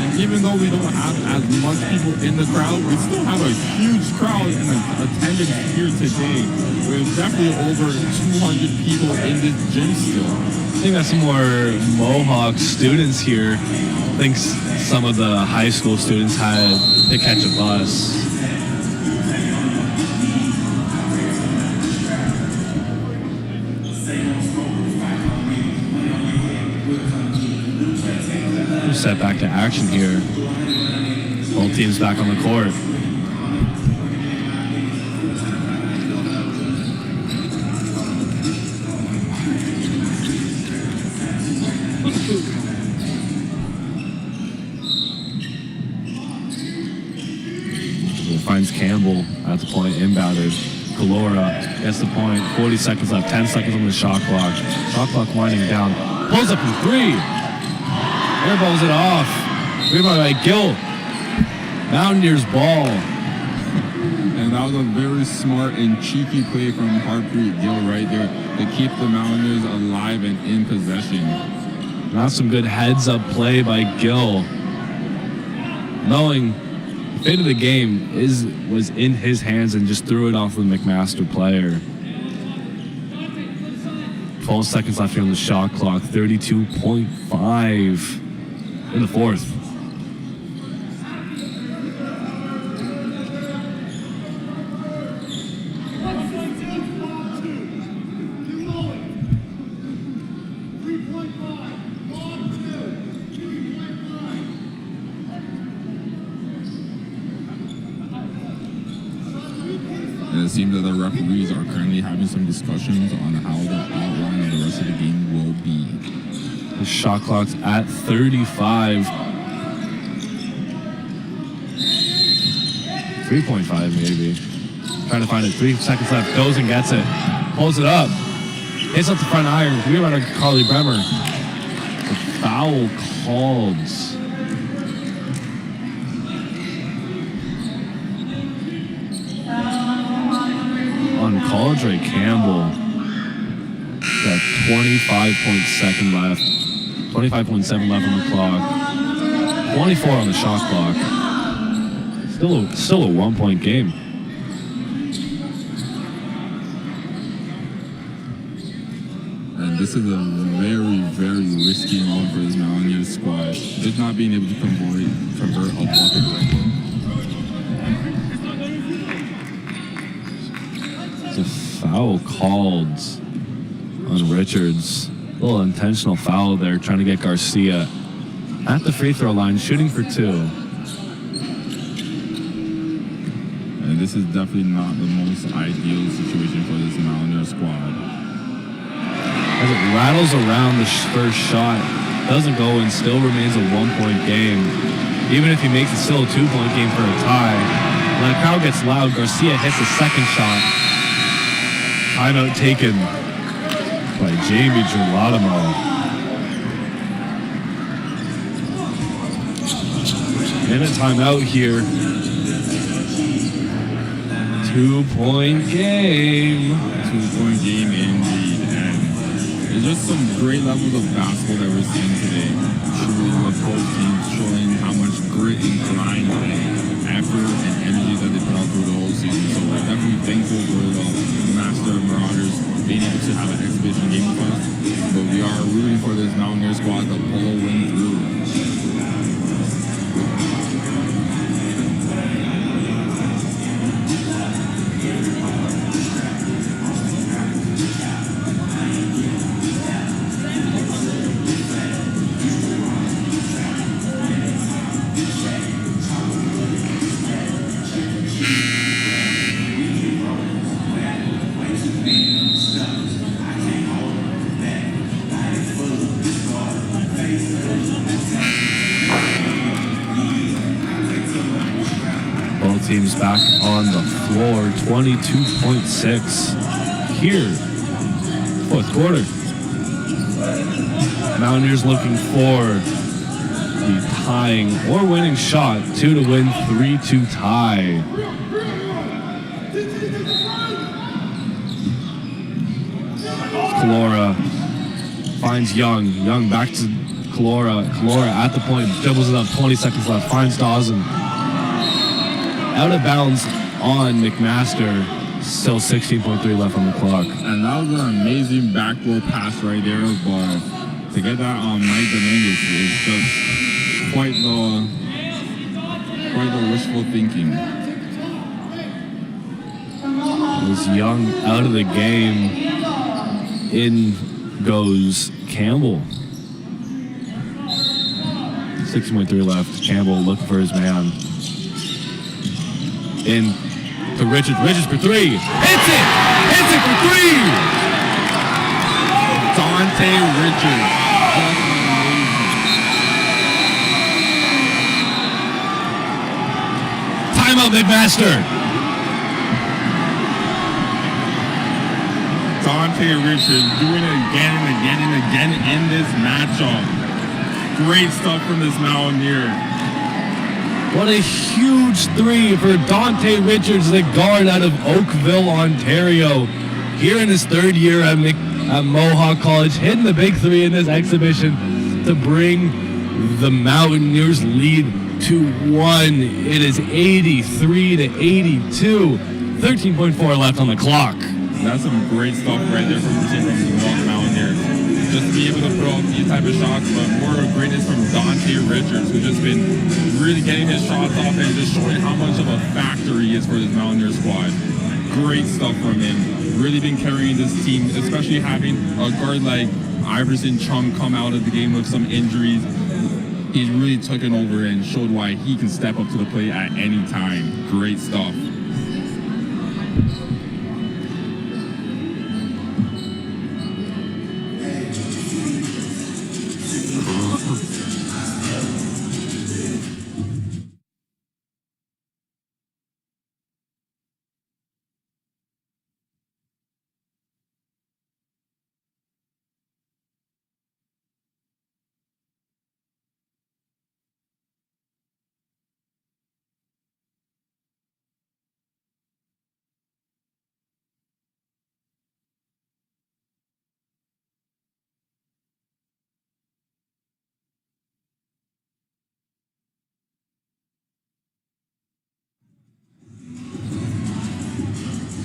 And even though we don't have as much people in the crowd, we still have a huge crowd in attendance here today. There's definitely over 200 people in this gym still. I think that's some more Mohawk students here. I think some of the high school students had to catch a bus. Set back to action here. Both teams back on the court. Finds Campbell at the point, inbounded. Galora gets the point. 40 seconds left. 10 seconds on the shot clock. Shot clock winding down. Pulls up from three. Airballs it off. Rebound by Gill. Mountaineers ball. And that was a very smart and cheeky play from Harpreet Gill right there to keep the Mountaineers alive and in possession. Not some good heads-up play by Gill. Knowing the fate of the game was in his hands and just threw it off the McMaster player. 12 seconds left here on the shot clock. 32.5 in the fourth. And it seems that the referees are currently having some discussions on how the outline of the rest of the game will be. The shot clock's at 35. 3.5 maybe. Trying to find it. 3 seconds left. Goes and gets it. Pulls it up. Hits up the front iron. We're on Carly Bremer. The foul called. On Caldre Campbell. Got 25.7 left. 25.7 left on the clock. 24 on the shot clock. Still a 1 point game. And this is a very, very risky moment for this Mountaineers squad. Just not being able to convert a bucket right here. It's a foul called on Richards. A little intentional foul there, trying to get Garcia at the free throw line, shooting for two. And this is definitely not the most ideal situation for this Mountaineer squad. As it rattles around the first shot, doesn't go and still remains a 1 point game. Even if he makes it, still a 2 point game for a tie. When the crowd gets loud, Garcia hits the second shot. Timeout taken by Jamie Girolamo. In a timeout here. 2 point game. 2 point game indeed. And it's just some great levels of basketball that we're seeing today. Truly with both teams showing how much grit and grind and effort and energy that they put out through the whole season. So we're definitely thankful for the Master Marauders being able to have an exhibition game with us. But we are rooting for this Mountaineer squad to pull a win through. teams back on the floor. 22.6 here. Fourth quarter. Mountaineers looking for the tying or winning shot. 2 to win, 3 to tie. Kalora finds Young. Young back to Kalora. Kalora at the point, dribbles it up, 20 seconds left, finds Dawson. Out of bounds on McMaster. Still 16.3 left on the clock. And that was an amazing backdoor pass right there, but to get that on Mike Dominguez is just quite the wishful thinking. It was Young out of the game. In goes Campbell. 6.3 left. Campbell looking for his man. In to Richards. Richards for three. Hits it! Hits it for three! Dante Richards. That's amazing. Timeout, McMaster. Dante Richards doing it again and again and again in this matchup. Great stuff from this Mountaineer. What a huge three for Dante Richards, the guard out of Oakville, Ontario. Here in his third year at Mohawk College, hitting the big three in this exhibition to bring the Mountaineers lead to 1. It is 83 to 82. 13.4 left on the clock. That's some great stuff right there from the team from the Mohawk Mountaineers. Just to be able to throw up these type of shots, but more greatness from Dante Richards, who's just been really getting his shots off and just showing how much of a factor he is for this Mountaineer squad. Great stuff from him. Really been carrying this team, especially having a guard like Iverson Chung come out of the game with some injuries. He's really taken over and showed why he can step up to the plate at any time. Great stuff.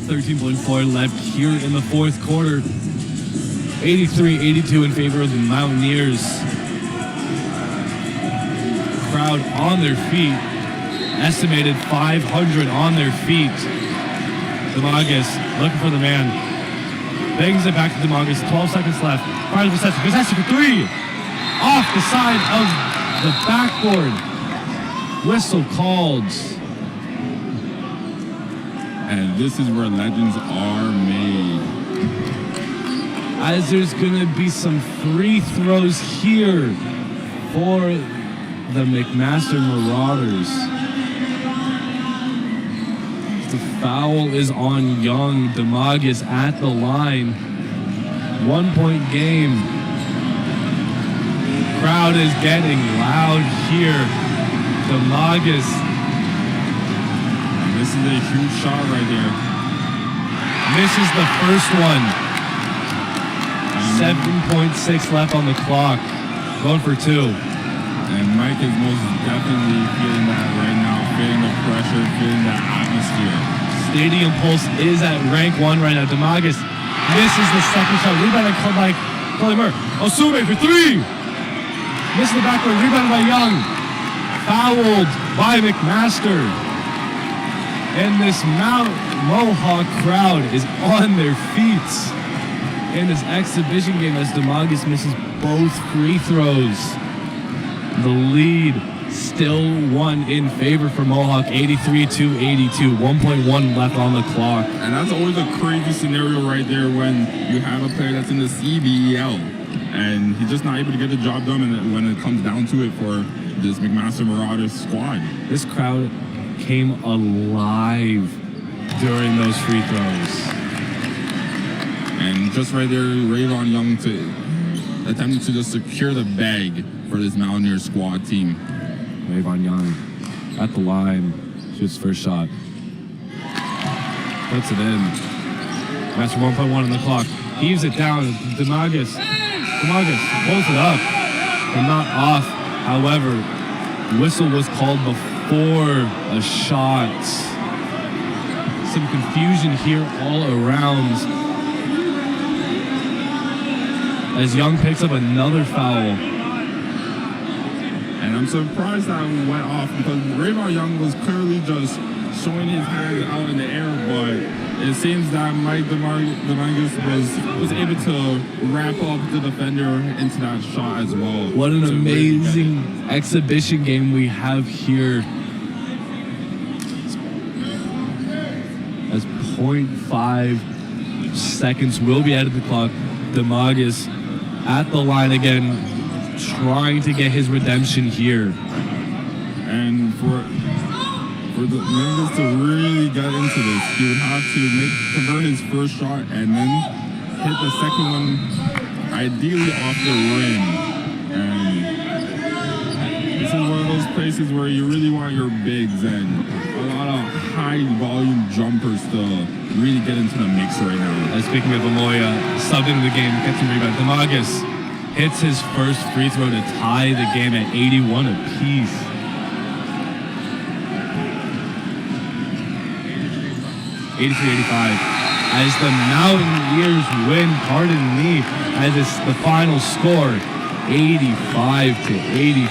.4 left here in the fourth quarter. 83-82 in favor of the Mountaineers. Crowd on their feet. Estimated 500 on their feet. Demogus looking for the man. Bangs it back to Demogus. 12 seconds left. Fires the reception. Possession for three. Off the side of the backboard. Whistle called. And this is where legends are made. As there's going to be some free throws here for the McMaster Marauders. The foul is on Young. Demogus at the line. 1 point game. Crowd is getting loud here. Demogus. This is a huge shot right there. Misses the first one. 7.6 left on the clock. Going for two. And Mike is most definitely feeling that right now. Feeling the pressure, feeling that atmosphere. Stadium Pulse is at rank 1 right now. Demogus misses the second shot. Rebounded by Chloe Murr. Osume for three. Misses the backboard. Rebounded by Young. Fouled by McMaster. And this Mohawk crowd is on their feet in this exhibition game as Demogus misses both free throws. The lead still one in favor for Mohawk, 83-82, 1.1 left on the clock. And that's always a crazy scenario right there when you have a player that's in the CBEL and he's just not able to get the job done when it comes down to it for this McMaster Marauders squad. This crowd came alive during those free throws. And just right there, Rayvon Young attempting to just secure the bag for this Mountaineer squad team. Rayvon Young at the line, shoots first shot. Puts it in. That's 1.1 on the clock. Heaves it down. Demagus pulls it up, but not off. However, whistle was called before a shot. Some confusion here all around as Young picks up another foul. And I'm surprised that went off because Rayvon Young was clearly just showing his hands out in the air, but it seems that Mike Demangus was able to wrap up the defender into that shot as well. What an amazing exhibition game we have here. As 0.5 seconds will be added to the clock. Demagus at the line again, trying to get his redemption here. And for the Mendes to really get into this, he would have to convert his first shot and then hit the second one, ideally off the rim. And this is one of those places where you really want your bigs and a lot of high volume jumpers to really get into the mix right now. And speaking of Amoya, subbed into the game, gets a rebound. Demagus hits his first free throw to tie the game at 81 apiece. 83-85. As the Mountaineers win, pardon me, as it's the final score, 85-83.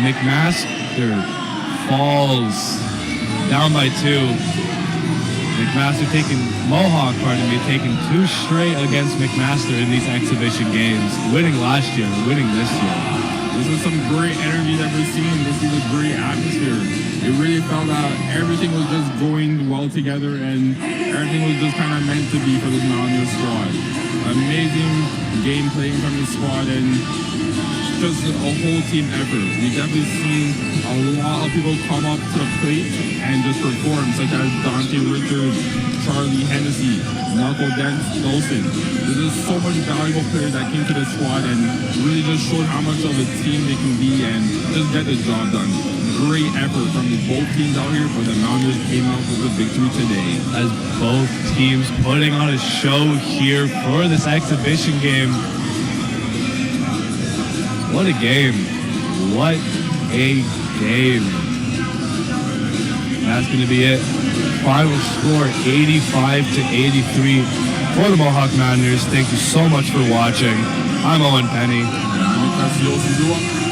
McMaster falls down by 2. McMaster Mohawk, taking 2 straight against McMaster in these exhibition games. Winning last year, winning this year. This is some great energy that we're seeing. This is a great atmosphere. It really felt that everything was just going well together and everything was just kind of meant to be for this Mountaineer squad. Amazing game playing from the squad and just a whole team effort. We definitely seen a lot of people come up to the plate and just perform, such as Dante Richards, Charlie Hennessy, Marco Dolson. There's just so much valuable players that came to the squad and really just showed how much of a team they can be and just get the job done. Great effort from both teams out here, but the Mountaineers came out with a victory today. As both teams putting on a show here for this exhibition game. What a game. What a game. That's going to be it. Final score 85-83 for the Mohawk Mountaineers. Thank you so much for watching. I'm Owen Penny. And I'm McMaster.